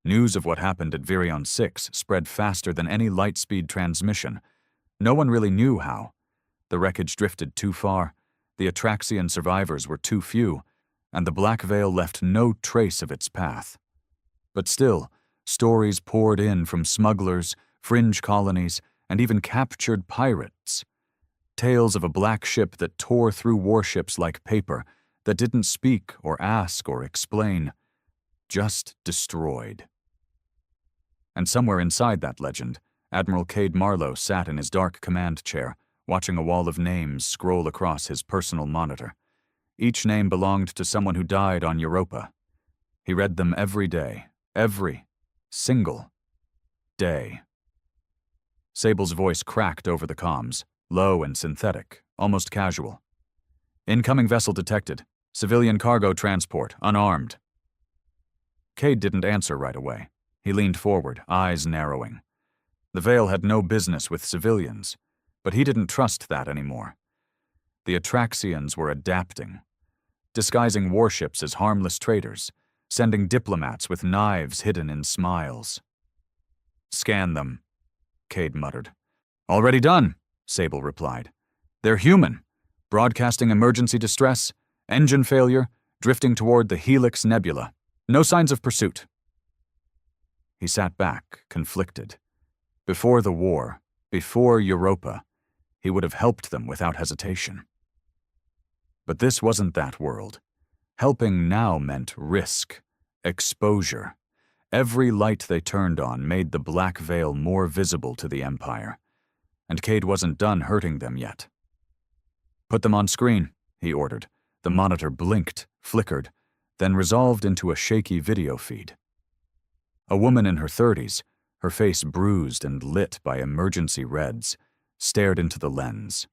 News of what happened at Virion 6 spread faster than any light-speed transmission. No one really knew how. The wreckage drifted too far, the Atraxian survivors were too few, and the Black Veil left no trace of its path. But still, stories poured in from smugglers, fringe colonies, and even captured pirates. Tales of a black ship that tore through warships like paper, that didn't speak or ask or explain, just destroyed. And somewhere inside that legend, Admiral Cade Marlowe sat in his dark command chair, watching a wall of names scroll across his personal monitor. Each name belonged to someone who died on Europa. He read them every day, every single day. Sable's voice cracked over the comms, low and synthetic, almost casual. Incoming vessel detected. Civilian cargo transport, unarmed. Cade didn't answer right away. He leaned forward, eyes narrowing. The Veil had no business with civilians, but he didn't trust that anymore. The Atraxians were adapting, disguising warships as harmless traders, sending diplomats with knives hidden in smiles. Scan them, Cade muttered. Already done, Sable replied. They're human, broadcasting emergency distress, engine failure, drifting toward the Helix Nebula. No signs of pursuit. He sat back, conflicted. Before the war, before Europa, he would have helped them without hesitation. But this wasn't that world. Helping now meant risk, exposure. Every light they turned on made the Black Veil more visible to the Empire, and Cade wasn't done hurting them yet. Put them on screen, he ordered. The monitor blinked, flickered, then resolved into a shaky video feed. A woman in her 30s, her face bruised and lit by emergency reds, stared into the lens.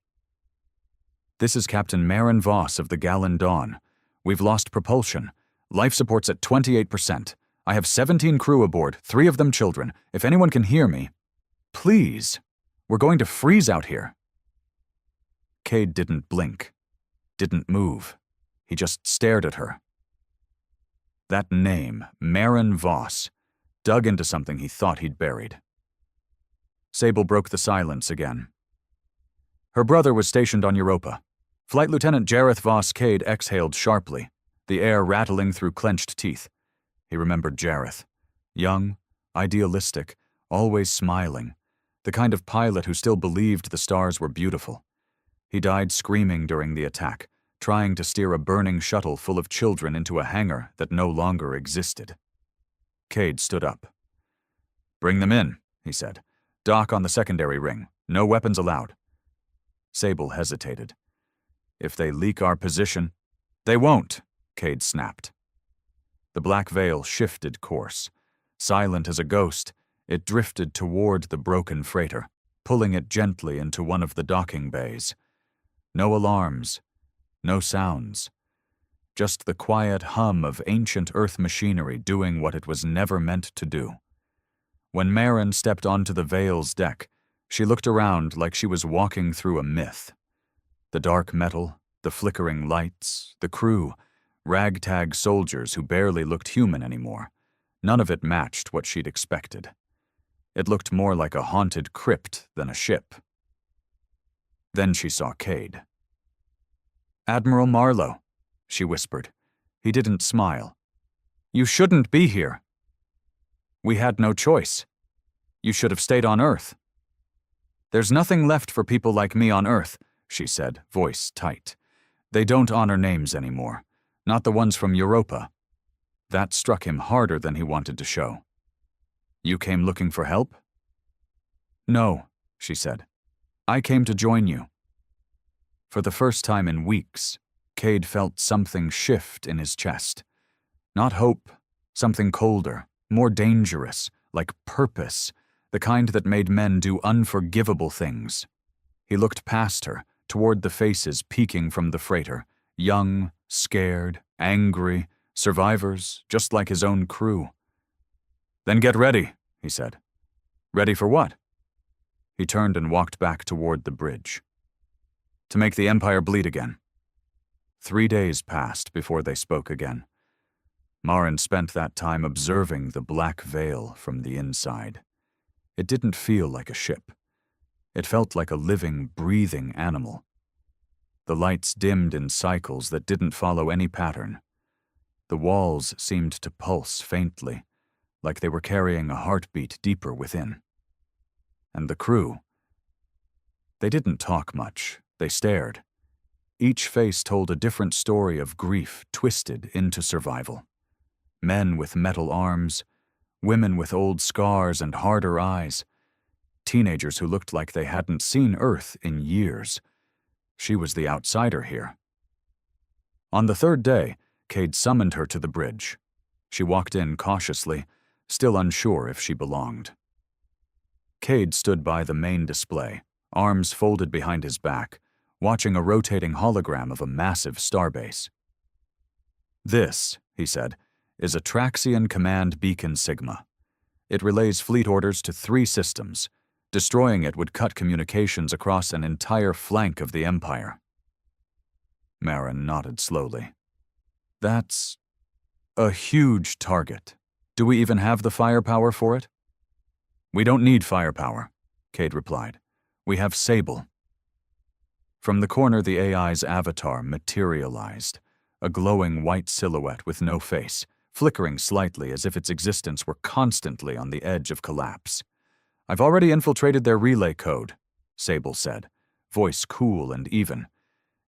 This is Captain Maren Voss of the Gallon Dawn. We've lost propulsion. Life support's at 28%. I have 17 crew aboard, 3 of them children. If anyone can hear me, please. We're going to freeze out here. Cade didn't blink, didn't move. He just stared at her. That name, Maren Voss, dug into something he thought he'd buried. Sable broke the silence again. Her brother was stationed on Europa. Flight Lieutenant Jareth Voss Cade exhaled sharply, the air rattling through clenched teeth. He remembered Jareth. Young, idealistic, always smiling. The kind of pilot who still believed the stars were beautiful. He died screaming during the attack, trying to steer a burning shuttle full of children into a hangar that no longer existed. Cade stood up. Bring them in, he said. Dock on the secondary ring. No weapons allowed. Sable hesitated. If they leak our position... They won't, Cade snapped. The Black Veil shifted course. Silent as a ghost, it drifted toward the broken freighter, pulling it gently into one of the docking bays. No alarms, no sounds. Just the quiet hum of ancient Earth machinery doing what it was never meant to do. When Maren stepped onto the Veil's deck, she looked around like she was walking through a myth. The dark metal, the flickering lights, the crew, ragtag soldiers who barely looked human anymore. None of it matched what she'd expected. It looked more like a haunted crypt than a ship. Then she saw Cade. Admiral Marlowe, she whispered. He didn't smile. You shouldn't be here. We had no choice. You should have stayed on Earth. There's nothing left for people like me on Earth, she said, voice tight. They don't honor names anymore, not the ones from Europa. That struck him harder than he wanted to show. You came looking for help? No, she said. I came to join you. For the first time in weeks, Cade felt something shift in his chest. Not hope, something colder, more dangerous, like purpose, the kind that made men do unforgivable things. He looked past her, toward the faces peeking from the freighter, young, scared, angry, survivors, just like his own crew. "Then get ready," he said. "Ready for what?" He turned and walked back toward the bridge. "To make the Empire bleed again." 3 days passed before they spoke again. Marin spent that time observing the black veil from the inside. It didn't feel like a ship. It felt like a living, breathing animal. The lights dimmed in cycles that didn't follow any pattern. The walls seemed to pulse faintly, like they were carrying a heartbeat deeper within. And the crew. They didn't talk much, they stared. Each face told a different story of grief twisted into survival. Men with metal arms, women with old scars and harder eyes, teenagers who looked like they hadn't seen Earth in years. She was the outsider here. On the third day, Cade summoned her to the bridge. She walked in cautiously, still unsure if she belonged. Cade stood by the main display, arms folded behind his back, watching a rotating hologram of a massive starbase. "This," he said, "is a Traxian Command Beacon Sigma. It relays fleet orders to 3 systems. Destroying it would cut communications across an entire flank of the Empire." Marin nodded slowly. "That's a huge target. Do we even have the firepower for it?" "We don't need firepower," Cade replied. "We have Sable." From the corner, the AI's avatar materialized, a glowing white silhouette with no face, flickering slightly as if its existence were constantly on the edge of collapse. "I've already infiltrated their relay code," Sable said, voice cool and even.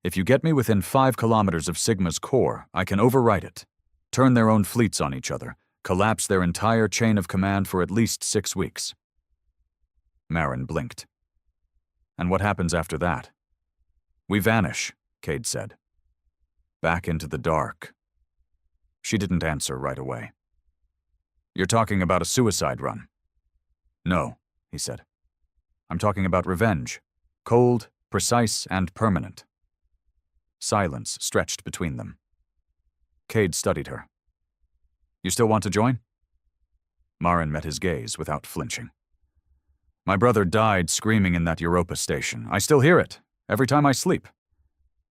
"If you get me within 5 kilometers of Sigma's core, I can overwrite it, turn their own fleets on each other, collapse their entire chain of command for at least 6 weeks. Marin blinked. "And what happens after that?" "We vanish," Cade said. "Back into the dark." She didn't answer right away. "You're talking about a suicide run?" "No," he said. "I'm talking about revenge. Cold, precise, and permanent." Silence stretched between them. Cade studied her. "You still want to join?" Marin met his gaze without flinching. "My brother died screaming in that Europa station. I still hear it, every time I sleep.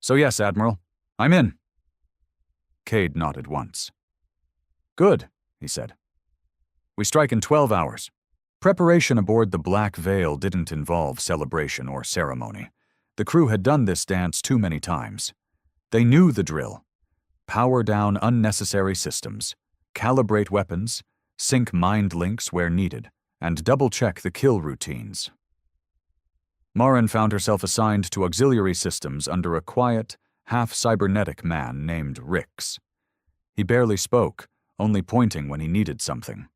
So yes, Admiral, I'm in." Cade nodded once. "Good," he said. "We strike in 12 hours. Preparation aboard the Black Veil didn't involve celebration or ceremony. The crew had done this dance too many times. They knew the drill. Power down unnecessary systems, calibrate weapons, sync mind links where needed, and double-check the kill routines. Marin found herself assigned to auxiliary systems under a quiet, half-cybernetic man named Rix. He barely spoke, only pointing when he needed something.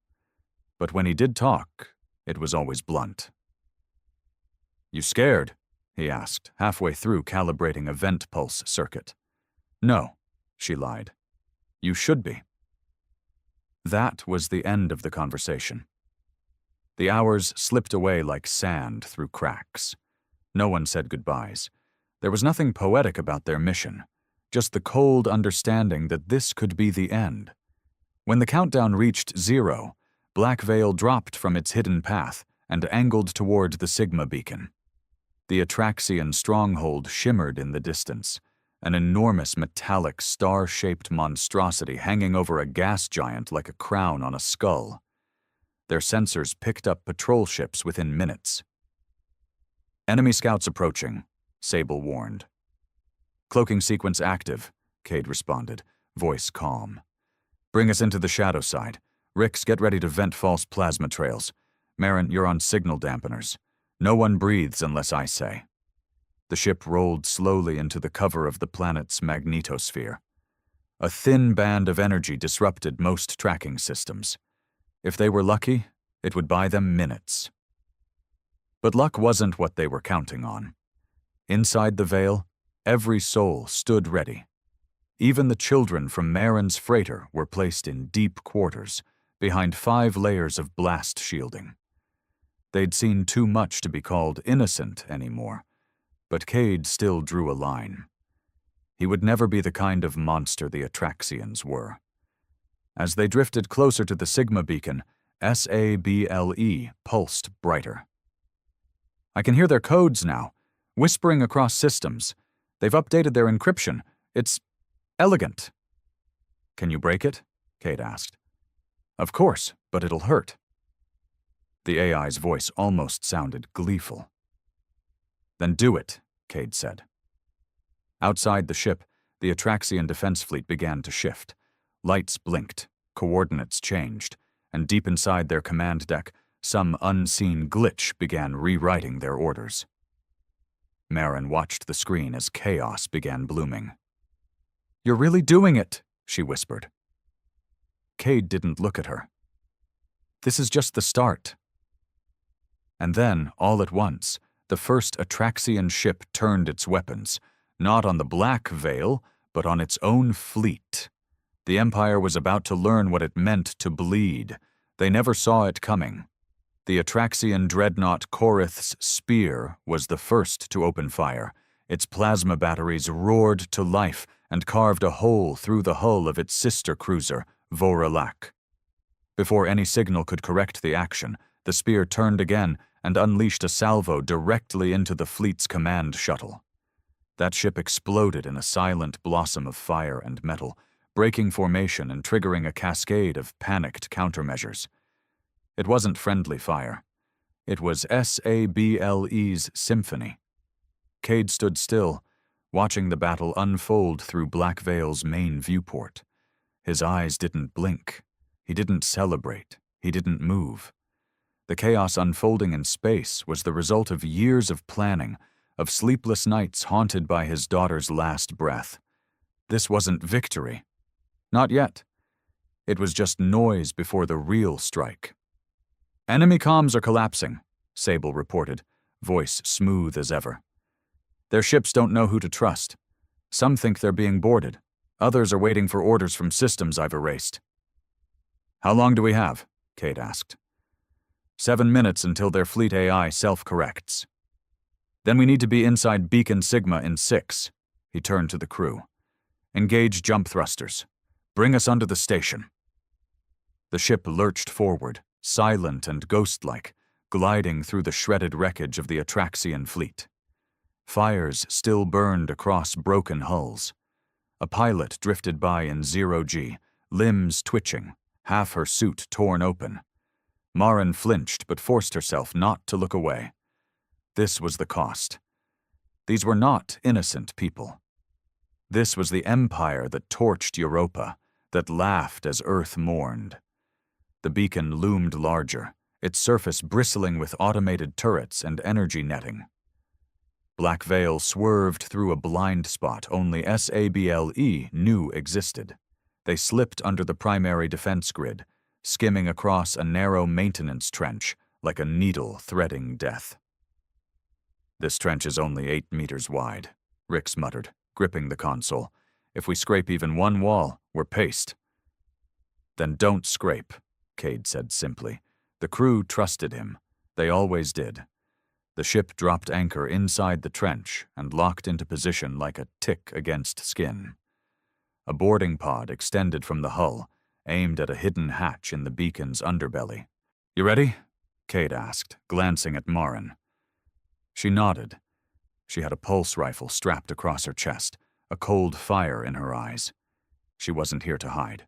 But when he did talk, it was always blunt. "You scared?" he asked, halfway through calibrating a vent pulse circuit. "No," she lied. "You should be." That was the end of the conversation. The hours slipped away like sand through cracks. No one said goodbyes. There was nothing poetic about their mission, just the cold understanding that this could be the end. When the countdown reached 0, Black Veil dropped from its hidden path and angled toward the Sigma beacon. The Atraxian stronghold shimmered in the distance, an enormous metallic star-shaped monstrosity hanging over a gas giant like a crown on a skull. Their sensors picked up patrol ships within minutes. "Enemy scouts approaching," Sable warned. "Cloaking sequence active," Cade responded, voice calm. "Bring us into the shadow side. Rix, get ready to vent false plasma trails. Marin, you're on signal dampeners. No one breathes unless I say." The ship rolled slowly into the cover of the planet's magnetosphere. A thin band of energy disrupted most tracking systems. If they were lucky, it would buy them minutes. But luck wasn't what they were counting on. Inside the veil, Every soul stood ready. Even the children from Marin's freighter were placed in deep quarters, behind 5 layers of blast shielding. They'd seen too much to be called innocent anymore, but Cade still drew a line. He would never be the kind of monster the Atraxians were. As they drifted closer to the Sigma beacon, SABLE pulsed brighter. I can hear their codes now, whispering across systems. They've updated their encryption. It's elegant. Can you break it? Cade asked. Of course, but it'll hurt. The AI's voice almost sounded gleeful. Then do it, Cade said. Outside the ship, the Atraxian defense fleet began to shift. Lights blinked, coordinates changed, and deep inside their command deck, some unseen glitch began rewriting their orders. Marin watched the screen as chaos began blooming. You're really doing it, she whispered. Cade didn't look at her. This is just the start. And then, all at once, the first Atraxian ship turned its weapons, not on the Black Veil, but on its own fleet. The Empire was about to learn what it meant to bleed. They never saw it coming. The Atraxian dreadnought Korith's spear was the first to open fire. Its plasma batteries roared to life and carved a hole through the hull of its sister cruiser, Voralak. Before any signal could correct the action, the spear turned again and unleashed a salvo directly into the fleet's command shuttle. That ship exploded in a silent blossom of fire and metal, breaking formation and triggering a cascade of panicked countermeasures. It wasn't friendly fire. It was SABLE's symphony. Cade stood still, watching the battle unfold through Black Veil's main viewport. His eyes didn't blink. He didn't celebrate. He didn't move. The chaos unfolding in space was the result of years of planning, of sleepless nights haunted by his daughter's last breath. This wasn't victory. Not yet. It was just noise before the real strike. Enemy comms are collapsing, Sable reported, voice smooth as ever. Their ships don't know who to trust. Some think they're being boarded. Others are waiting for orders from systems I've erased. How long do we have? Cade asked. 7 minutes until their fleet AI self-corrects. Then we need to be inside Beacon Sigma in 6. He turned to the crew. Engage jump thrusters. Bring us under the station. The ship lurched forward, silent and ghost-like, gliding through the shredded wreckage of the Atraxian fleet. Fires still burned across broken hulls. A pilot drifted by in 0G, limbs twitching, half her suit torn open. Marin flinched but forced herself not to look away. This was the cost. These were not innocent people. This was the empire that torched Europa, that laughed as Earth mourned. The beacon loomed larger, its surface bristling with automated turrets and energy netting. Black Veil swerved through a blind spot only SABLE knew existed. They slipped under the primary defense grid, skimming across a narrow maintenance trench like a needle threading death. This trench is only 8 meters wide, Rix muttered, gripping the console. If we scrape even one wall, we're paced. Then don't scrape, Cade said simply. The crew trusted him. They always did. The ship dropped anchor inside the trench and locked into position like a tick against skin. A boarding pod extended from the hull, aimed at a hidden hatch in the beacon's underbelly. You ready? Cade asked, glancing at Marin. She nodded. She had a pulse rifle strapped across her chest, a cold fire in her eyes. She wasn't here to hide.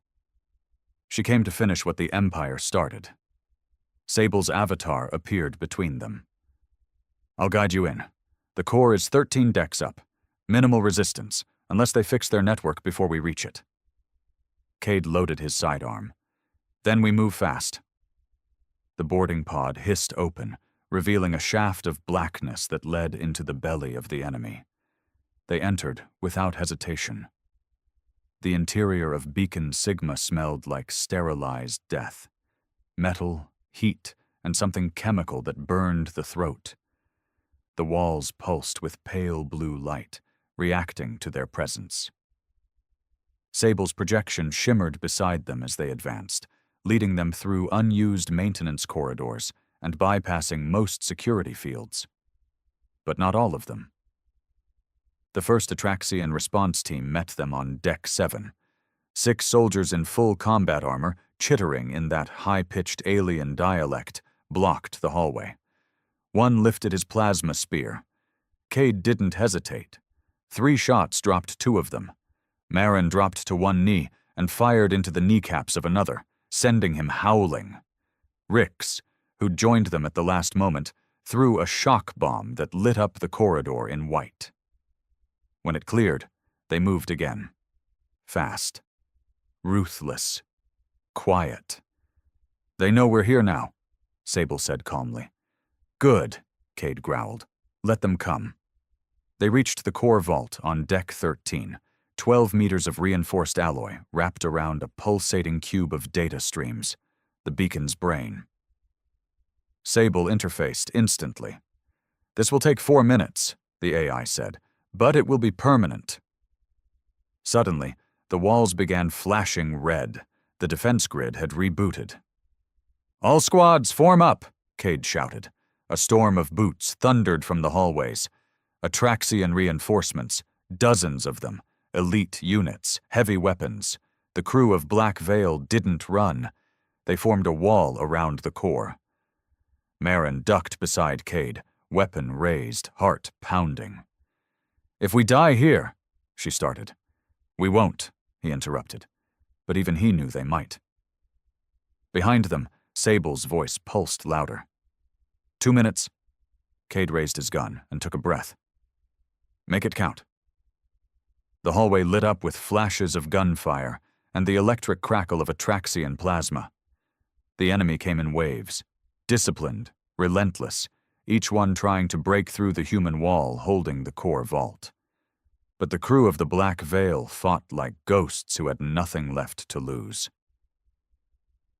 She came to finish what the Empire started. Sable's avatar appeared between them. I'll guide you in. The core is 13 decks up. Minimal resistance, unless they fix their network before we reach it. Cade loaded his sidearm. Then we move fast. The boarding pod hissed open, revealing a shaft of blackness that led into the belly of the enemy. They entered without hesitation. The interior of Beacon Sigma smelled like sterilized death. Metal, heat, and something chemical that burned the throat. The walls pulsed with pale blue light, reacting to their presence. Sable's projection shimmered beside them as they advanced, leading them through unused maintenance corridors and bypassing most security fields. But not all of them. The first Atraxian response team met them on Deck 7. 6 soldiers in full combat armor, chittering in that high-pitched alien dialect, blocked the hallway. One lifted his plasma spear. Cade didn't hesitate. 3 shots dropped 2 of them. Marin dropped to one knee and fired into the kneecaps of another, sending him howling. Rix, who'd joined them at the last moment, threw a shock bomb that lit up the corridor in white. When it cleared, they moved again. Fast. Ruthless. Quiet. "They know we're here now," Sable said calmly. "Good," Cade growled. "Let them come." They reached the core vault on Deck 13, 12 meters of reinforced alloy wrapped around a pulsating cube of data streams, the beacon's brain. Sable interfaced instantly. "This will take 4 minutes," the AI said, "but it will be permanent." Suddenly, the walls began flashing red. The defense grid had rebooted. "All squads, form up!" Cade shouted. A storm of boots thundered from the hallways. Atraxian reinforcements, dozens of them, elite units, heavy weapons. The crew of Black Veil didn't run. They formed a wall around the core. Marin ducked beside Cade, weapon raised, heart pounding. "If we die here," she started. "We won't," he interrupted. But even he knew they might. Behind them, Sable's voice pulsed louder. 2 minutes. Cade raised his gun and took a breath. "Make it count." The hallway lit up with flashes of gunfire and the electric crackle of Atraxian plasma. The enemy came in waves, disciplined, relentless, each one trying to break through the human wall holding the core vault. But the crew of the Black Veil fought like ghosts who had nothing left to lose.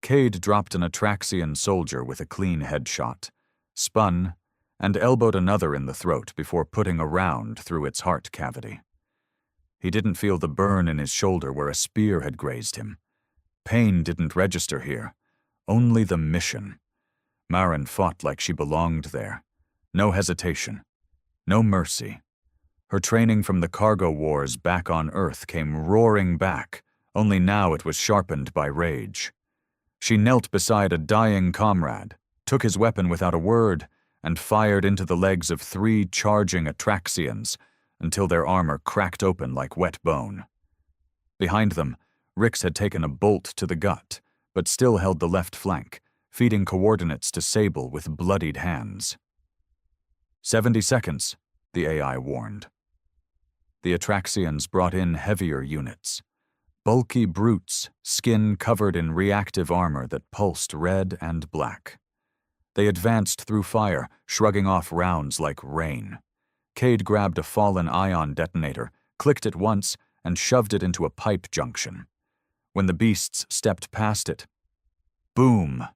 Cade dropped an Atraxian soldier with a clean headshot, spun, and elbowed another in the throat before putting a round through its heart cavity. He didn't feel the burn in his shoulder where a spear had grazed him. Pain didn't register here, only the mission. Marin fought like she belonged there. No hesitation, no mercy. Her training from the cargo wars back on Earth came roaring back, only now it was sharpened by rage. She knelt beside a dying comrade, took his weapon without a word, and fired into the legs of 3 charging Atraxians until their armor cracked open like wet bone. Behind them, Rix had taken a bolt to the gut, but still held the left flank, feeding coordinates to Sable with bloodied hands. 70 seconds, the AI warned. The Atraxians brought in heavier units. Bulky brutes, skin covered in reactive armor that pulsed red and black. They advanced through fire, shrugging off rounds like rain. Cade grabbed a fallen ion detonator, clicked it once, and shoved it into a pipe junction. When the beasts stepped past it, boom!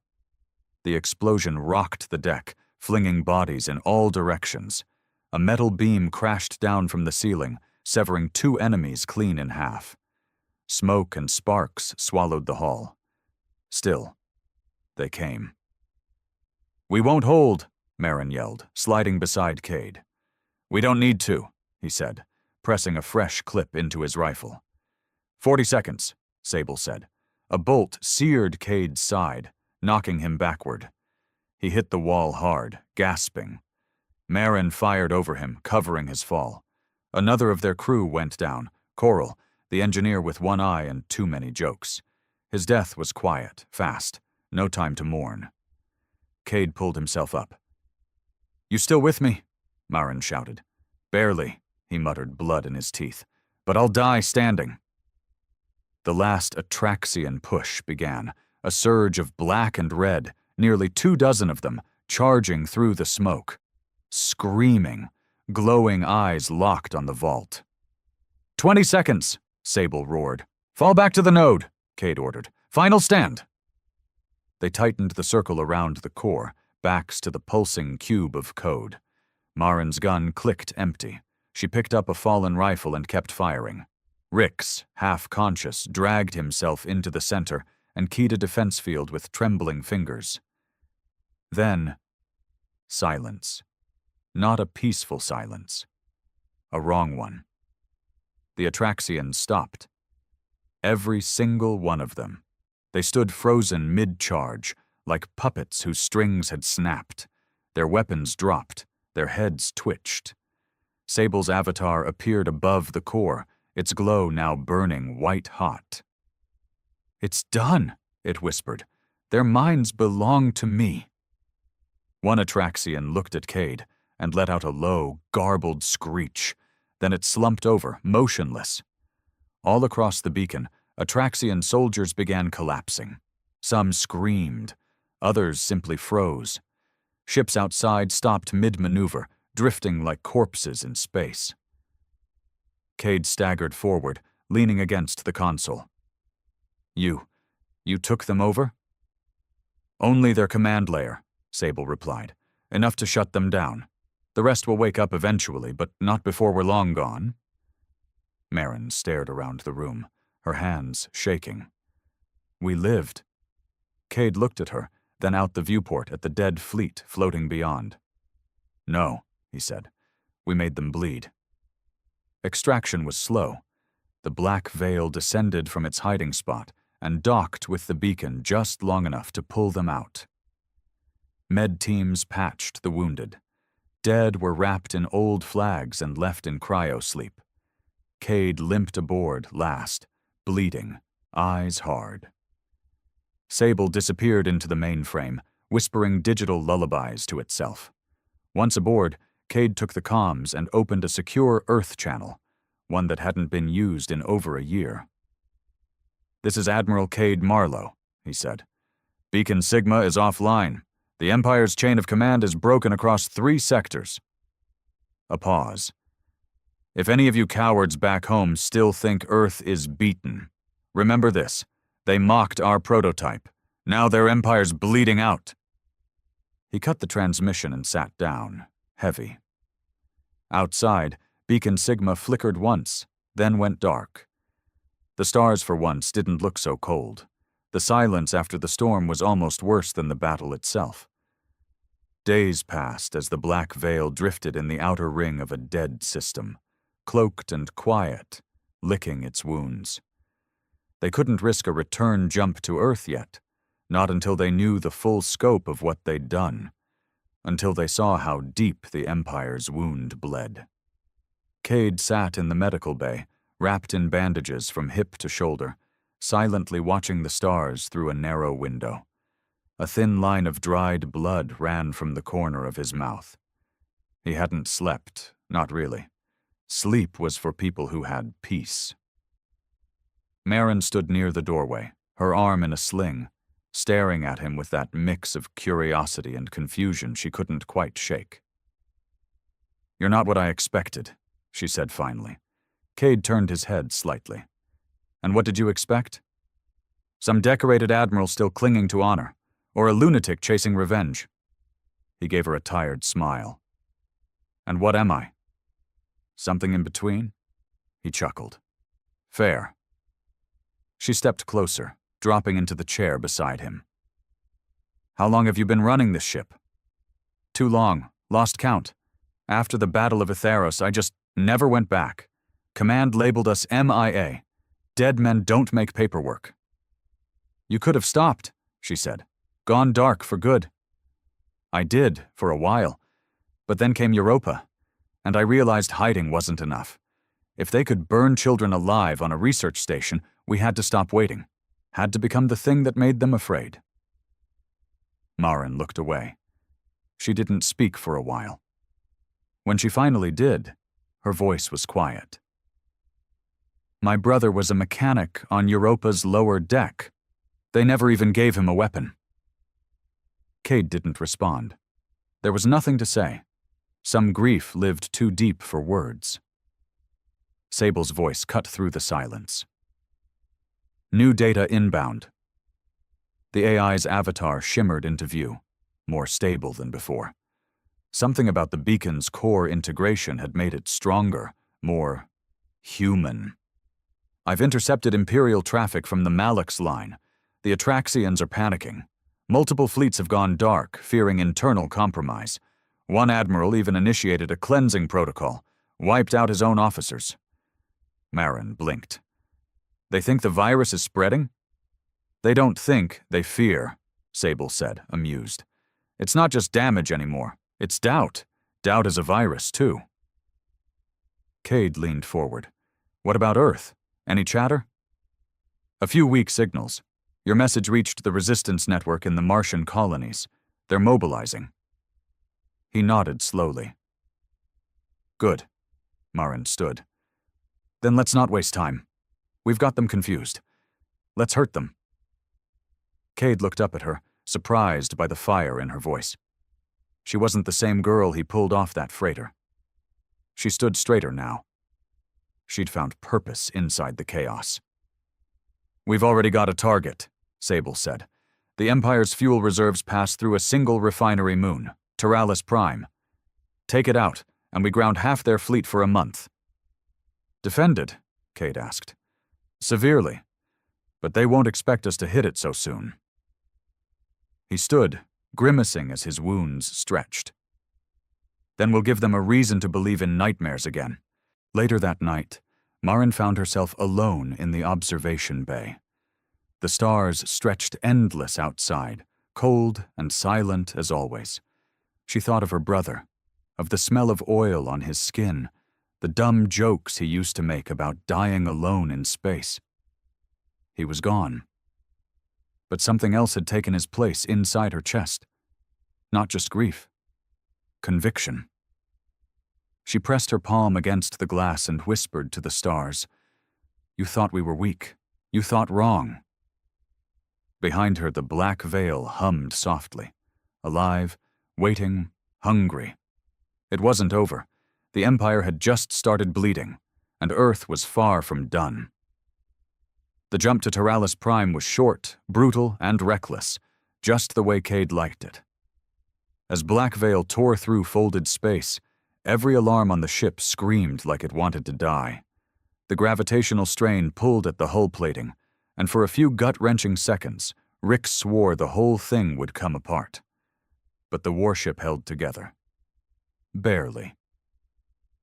The explosion rocked the deck, flinging bodies in all directions. A metal beam crashed down from the ceiling, severing 2 enemies clean in half. Smoke and sparks swallowed the hall. Still, they came. "We won't hold," Marin yelled, sliding beside Cade. "We don't need to," he said, pressing a fresh clip into his rifle. 40 seconds, Sable said. A bolt seared Cade's side, knocking him backward. He hit the wall hard, gasping. Marin fired over him, covering his fall. Another of their crew went down, Coral, the engineer with one eye and too many jokes. His death was quiet, fast, no time to mourn. Cade pulled himself up. "You still with me?" Marin shouted. "Barely," he muttered, blood in his teeth. "But I'll die standing." The last Atraxian push began, a surge of black and red, nearly 24 of them, charging through the smoke. Screaming, glowing eyes locked on the vault. 20 seconds, Sable roared. "Fall back to the node," Cade ordered. "Final stand." They tightened the circle around the core, backs to the pulsing cube of code. Marin's gun clicked empty. She picked up a fallen rifle and kept firing. Rix, half-conscious, dragged himself into the center and keyed a defense field with trembling fingers. Then, silence. Not a peaceful silence. A wrong one. The Atraxians stopped. Every single one of them. They stood frozen mid-charge, like puppets whose strings had snapped. Their weapons dropped, their heads twitched. Sable's avatar appeared above the core, its glow now burning white-hot. "It's done," it whispered. "Their minds belong to me." One Atraxian looked at Cade and let out a low, garbled screech. Then it slumped over, motionless. All across the beacon, Atraxian soldiers began collapsing. Some screamed. Others simply froze. Ships outside stopped mid-maneuver, drifting like corpses in space. Cade staggered forward, leaning against the console. You took them over?" "Only their command layer," Sable replied. "Enough to shut them down. The rest will wake up eventually, but not before we're long gone." Marin stared around the room, her hands shaking. "We lived." Cade looked at her, then out the viewport at the dead fleet floating beyond. "No," he said. "We made them bleed." Extraction was slow. The black veil descended from its hiding spot and docked with the beacon just long enough to pull them out. Med teams patched the wounded. Dead were wrapped in old flags and left in cryo-sleep. Cade limped aboard last, bleeding, eyes hard. Sable disappeared into the mainframe, whispering digital lullabies to itself. Once aboard, Cade took the comms and opened a secure Earth channel, one that hadn't been used in over a year. "This is Admiral Cade Marlowe," he said. "Beacon Sigma is offline. The Empire's chain of command is broken across 3 sectors." A pause. "If any of you cowards back home still think Earth is beaten, remember this. They mocked our prototype. Now their Empire's bleeding out." He cut the transmission and sat down, heavy. Outside, Beacon Sigma flickered once, then went dark. The stars for once didn't look so cold. The silence after the storm was almost worse than the battle itself. Days passed as the black veil drifted in the outer ring of a dead system, cloaked and quiet, licking its wounds. They couldn't risk a return jump to Earth yet, not until they knew the full scope of what they'd done, until they saw how deep the Empire's wound bled. Cade sat in the medical bay, wrapped in bandages from hip to shoulder, silently watching the stars through a narrow window. A thin line of dried blood ran from the corner of his mouth. He hadn't slept, not really. Sleep was for people who had peace. Marin stood near the doorway, her arm in a sling, staring at him with that mix of curiosity and confusion she couldn't quite shake. "You're not what I expected," she said finally. Cade turned his head slightly. "And what did you expect? Some decorated admiral still clinging to honor, or a lunatic chasing revenge?" He gave her a tired smile. "And what am I? Something in between?" He chuckled. "Fair." She stepped closer, dropping into the chair beside him. "How long have you been running this ship?" "Too long. Lost count. After the Battle of Etheros, I just never went back. Command labeled us MIA. Dead men don't make paperwork." "You could have stopped," she said. "Gone dark for good." "I did, for a while. But then came Europa, and I realized hiding wasn't enough. If they could burn children alive on a research station, we had to stop waiting. Had to become the thing that made them afraid." Marin looked away. She didn't speak for a while. When she finally did, her voice was quiet. "My brother was a mechanic on Europa's lower deck. They never even gave him a weapon." Cade didn't respond. There was nothing to say. Some grief lived too deep for words. Sable's voice cut through the silence. "New data inbound." The AI's avatar shimmered into view, more stable than before. Something about the beacon's core integration had made it stronger, more human. I've intercepted Imperial traffic from the Malix line. The Atraxians are panicking. Multiple fleets have gone dark, fearing internal compromise. One admiral even initiated a cleansing protocol, wiped out his own officers. Marin blinked. They think the virus is spreading? They don't think, they fear, Sable said, amused. It's not just damage anymore. It's doubt. Doubt is a virus, too. Cade leaned forward. What about Earth? Any chatter? A few weak signals. Your message reached the resistance network in the Martian colonies. They're mobilizing. He nodded slowly. Good. Marin stood. Then let's not waste time. We've got them confused. Let's hurt them. Cade looked up at her, surprised by the fire in her voice. She wasn't the same girl he pulled off that freighter. She stood straighter now. She'd found purpose inside the chaos. We've already got a target, Sable said. The Empire's fuel reserves pass through a single refinery moon, Taralis Prime. Take it out, and we ground half their fleet for a month. Defended? Cade asked. Severely. But they won't expect us to hit it so soon. He stood, grimacing as his wounds stretched. Then we'll give them a reason to believe in nightmares again. Later that night, Marin found herself alone in the observation bay. The stars stretched endless outside, cold and silent as always. She thought of her brother, of the smell of oil on his skin, the dumb jokes he used to make about dying alone in space. He was gone. But something else had taken his place inside her chest. Not just grief. Conviction. She pressed her palm against the glass and whispered to the stars, "You thought we were weak. You thought wrong." Behind her, the black veil hummed softly, alive, waiting, hungry. It wasn't over. The Empire had just started bleeding, and Earth was far from done. The jump to Taralis Prime was short, brutal, and reckless, just the way Cade liked it. As Black Veil tore through folded space, every alarm on the ship screamed like it wanted to die. The gravitational strain pulled at the hull plating, and for a few gut-wrenching seconds, Rick swore the whole thing would come apart. But the warship held together. Barely.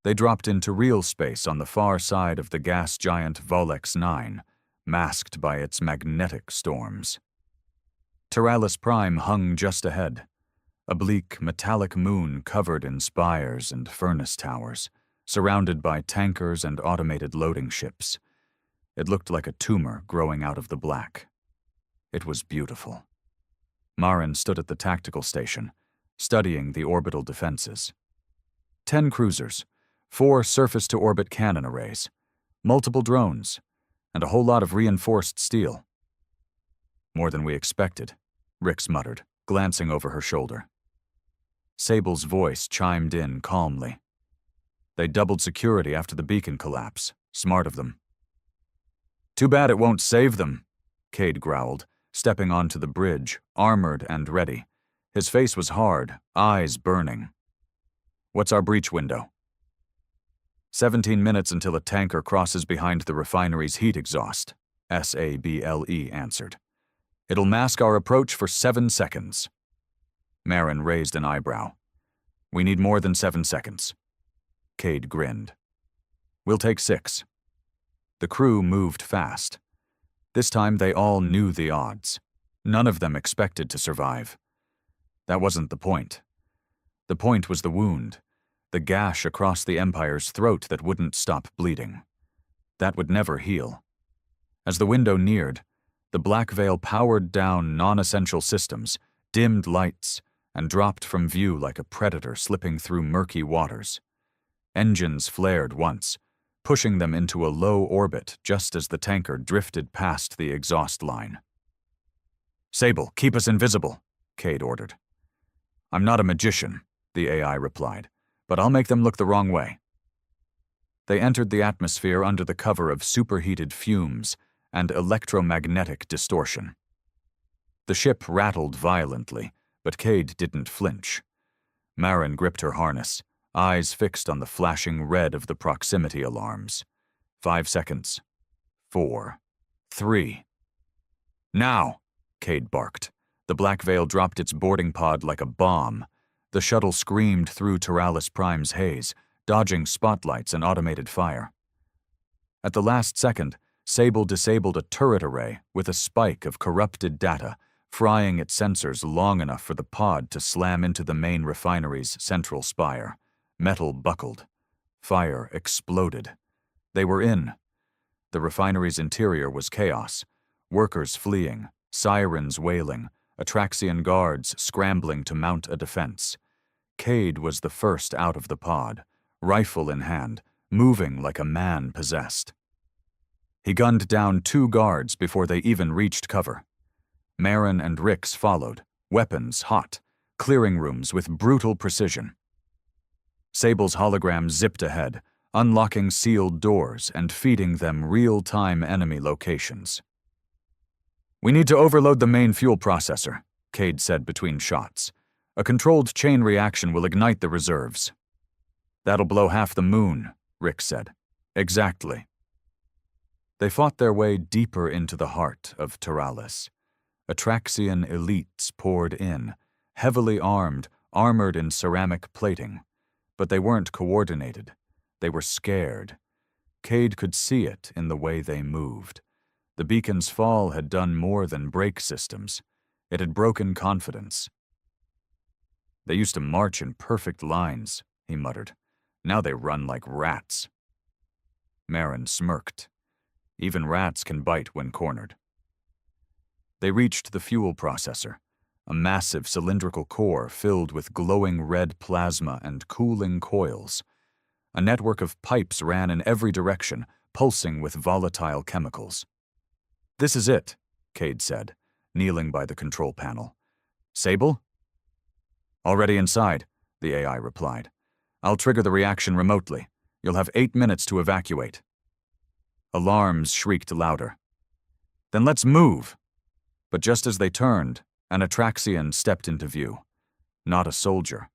They dropped into real space on the far side of the gas giant Volex 9, masked by its magnetic storms. Taralis Prime hung just ahead, a bleak, metallic moon covered in spires and furnace towers, surrounded by tankers and automated loading ships. It looked like a tumor growing out of the black. It was beautiful. Marin stood at the tactical station, studying the orbital defenses. 10 cruisers, 4 surface-to-orbit cannon arrays, multiple drones, and a whole lot of reinforced steel. More than we expected, Rix muttered, glancing over her shoulder. Sable's voice chimed in calmly. They doubled security after the beacon collapse. Smart of them. Too bad it won't save them, Cade growled, stepping onto the bridge, armored and ready. His face was hard, eyes burning. What's our breach window? 17 minutes until a tanker crosses behind the refinery's heat exhaust, Sable answered. It'll mask our approach for 7 seconds. Marin raised an eyebrow. We need more than 7 seconds. Cade grinned. We'll take 6. The crew moved fast. This time they all knew the odds. None of them expected to survive. That wasn't the point. The point was the wound, the gash across the Empire's throat that wouldn't stop bleeding. That would never heal. As the window neared, the Black Veil powered down non-essential systems, dimmed lights, and dropped from view like a predator slipping through murky waters. Engines flared once, pushing them into a low orbit just as the tanker drifted past the exhaust line. Sable, keep us invisible, Cade ordered. I'm not a magician, the AI replied, but I'll make them look the wrong way. They entered the atmosphere under the cover of superheated fumes and electromagnetic distortion. The ship rattled violently, but Cade didn't flinch. Marin gripped her harness, eyes fixed on the flashing red of the proximity alarms. 5 seconds. 4. 3. Now! Cade barked. The Black Veil dropped its boarding pod like a bomb. The shuttle screamed through Taralis Prime's haze, dodging spotlights and automated fire. At the last second, Sable disabled a turret array with a spike of corrupted data, frying its sensors long enough for the pod to slam into the main refinery's central spire. Metal buckled. Fire exploded. They were in. The refinery's interior was chaos. Workers fleeing, sirens wailing, Atraxian guards scrambling to mount a defense. Cade was the first out of the pod, rifle in hand, moving like a man possessed. He gunned down 2 guards before they even reached cover. Marin and Rix followed, weapons hot, clearing rooms with brutal precision. Sable's hologram zipped ahead, unlocking sealed doors and feeding them real-time enemy locations. "We need to overload the main fuel processor," Cade said between shots. "A controlled chain reaction will ignite the reserves." "That'll blow half the moon," Rick said. "Exactly." They fought their way deeper into the heart of Taralis. Atraxian elites poured in, heavily armed, armored in ceramic plating. But they weren't coordinated. They were scared. Cade could see it in the way they moved. The beacon's fall had done more than break systems. It had broken confidence. "They used to march in perfect lines," he muttered. "Now they run like rats." Marin smirked. Even rats can bite when cornered. They reached the fuel processor, a massive cylindrical core filled with glowing red plasma and cooling coils. A network of pipes ran in every direction, pulsing with volatile chemicals. "This is it," Cade said, kneeling by the control panel. "Sable?" "Already inside," the AI replied. "I'll trigger the reaction remotely. You'll have 8 minutes to evacuate." Alarms shrieked louder. "Then let's move!" But just as they turned, an Atraxian stepped into view. Not a soldier,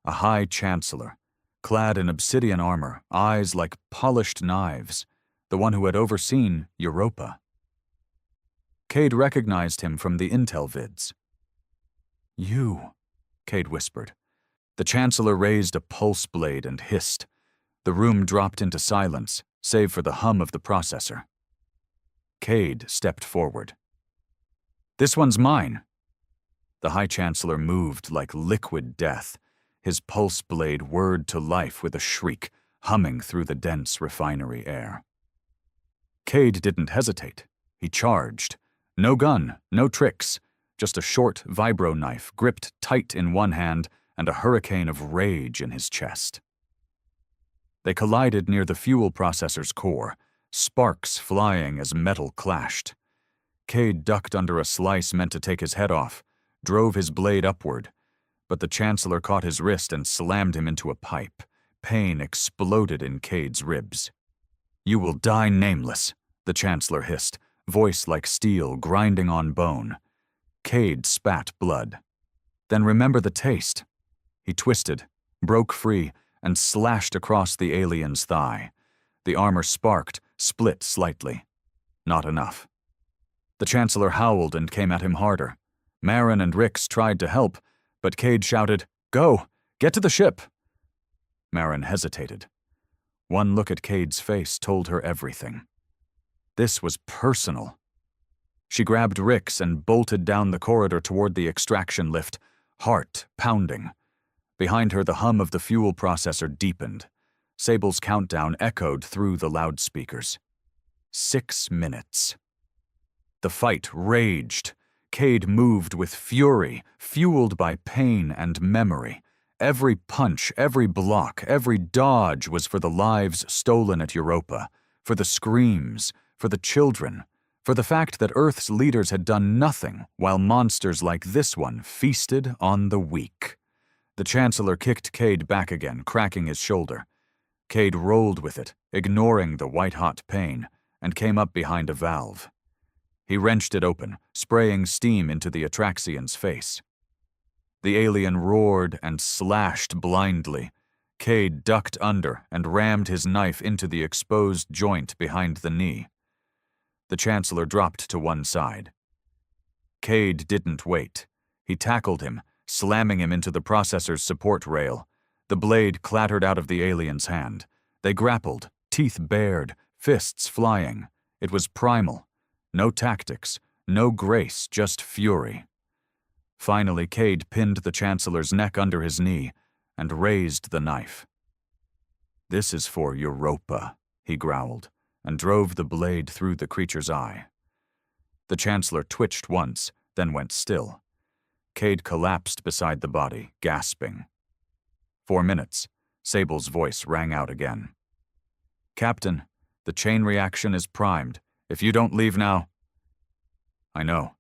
a high chancellor, clad in obsidian armor, eyes like polished knives, the one who had overseen Europa. Cade recognized him from the intel vids. "You," Cade whispered. The chancellor raised a pulse blade and hissed. The room dropped into silence, save for the hum of the processor. Cade stepped forward. "This one's mine." The High Chancellor moved like liquid death, his pulse blade whirred to life with a shriek, humming through the dense refinery air. Cade didn't hesitate. He charged. No gun, no tricks, just a short vibro knife gripped tight in one hand and a hurricane of rage in his chest. They collided near the fuel processor's core, sparks flying as metal clashed. Cade ducked under a slice meant to take his head off, drove his blade upward, but the Chancellor caught his wrist and slammed him into a pipe. Pain exploded in Cade's ribs. "You will die nameless," the Chancellor hissed, voice like steel grinding on bone. Cade spat blood. "Then remember the taste." He twisted, broke free, and slashed across the alien's thigh. The armor sparked, split slightly. Not enough. The Chancellor howled and came at him harder. Marin and Rix tried to help, but Cade shouted, "Go! Get to the ship!" Marin hesitated. One look at Cade's face told her everything. This was personal. She grabbed Rix and bolted down the corridor toward the extraction lift, heart pounding. Behind her, the hum of the fuel processor deepened. Sable's countdown echoed through the loudspeakers. 6 minutes. The fight raged. Cade moved with fury, fueled by pain and memory. Every punch, every block, every dodge was for the lives stolen at Europa, for the screams, for the children, for the fact that Earth's leaders had done nothing while monsters like this one feasted on the weak. The Chancellor kicked Cade back again, cracking his shoulder. Cade rolled with it, ignoring the white-hot pain, and came up behind a valve. He wrenched it open, spraying steam into the Atraxian's face. The alien roared and slashed blindly. Cade ducked under and rammed his knife into the exposed joint behind the knee. The Chancellor dropped to one side. Cade didn't wait. He tackled him, slamming him into the processor's support rail. The blade clattered out of the alien's hand. They grappled, teeth bared, fists flying. It was primal. No tactics, no grace, just fury. Finally, Cade pinned the Chancellor's neck under his knee and raised the knife. "This is for Europa," he growled, and drove the blade through the creature's eye. The Chancellor twitched once, then went still. Cade collapsed beside the body, gasping. 4 minutes, Sable's voice rang out again. "Captain, the chain reaction is primed. If you don't leave now—" "I know,"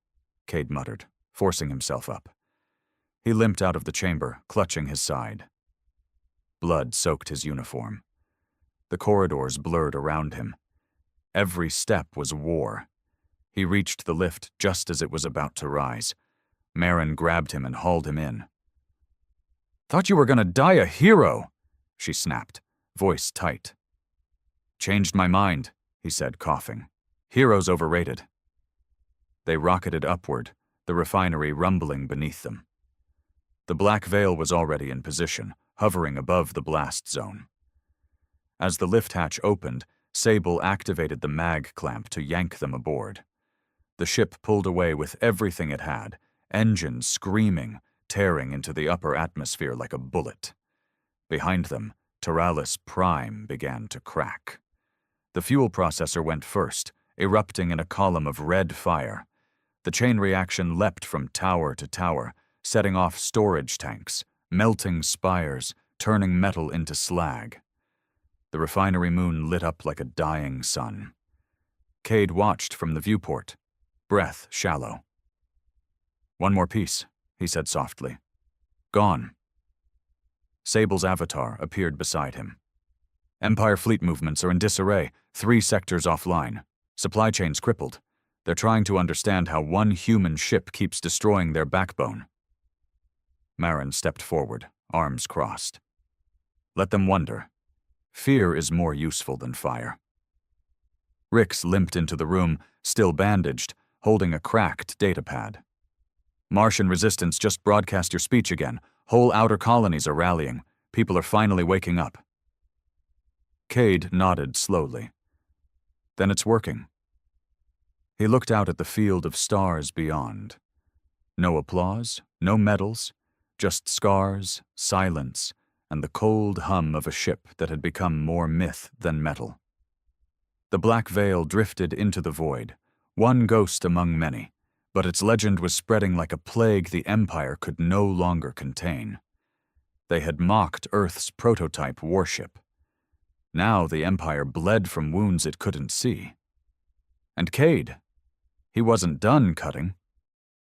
Cade muttered, forcing himself up. He limped out of the chamber, clutching his side. Blood soaked his uniform. The corridors blurred around him. Every step was war. He reached the lift just as it was about to rise. Marin grabbed him and hauled him in. "Thought you were gonna die a hero," she snapped, voice tight. "Changed my mind," he said, coughing. "Heroes overrated." They rocketed upward, the refinery rumbling beneath them. The black veil was already in position, hovering above the blast zone. As the lift hatch opened, Sable activated the mag clamp to yank them aboard. The ship pulled away with everything it had, engines screaming, tearing into the upper atmosphere like a bullet. Behind them, Taralis Prime began to crack. The fuel processor went first, erupting in a column of red fire. The chain reaction leapt from tower to tower, setting off storage tanks, melting spires, turning metal into slag. The refinery moon lit up like a dying sun. Cade watched from the viewport, breath shallow. "One more piece," he said softly. "Gone." Sable's avatar appeared beside him. "Empire fleet movements are in disarray, 3 sectors offline. Supply chains crippled. They're trying to understand how one human ship keeps destroying their backbone." Marin stepped forward, arms crossed. "Let them wonder. Fear is more useful than fire." Rix limped into the room, still bandaged, holding a cracked datapad. "Martian resistance just broadcast your speech again. Whole outer colonies are rallying. People are finally waking up." Cade nodded slowly. "Then it's working." He looked out at the field of stars beyond. No applause, no medals, just scars, silence, and the cold hum of a ship that had become more myth than metal. The black veil drifted into the void, one ghost among many, but its legend was spreading like a plague the Empire could no longer contain. They had mocked Earth's prototype warship. Now the Empire bled from wounds it couldn't see. And Cade, he wasn't done cutting.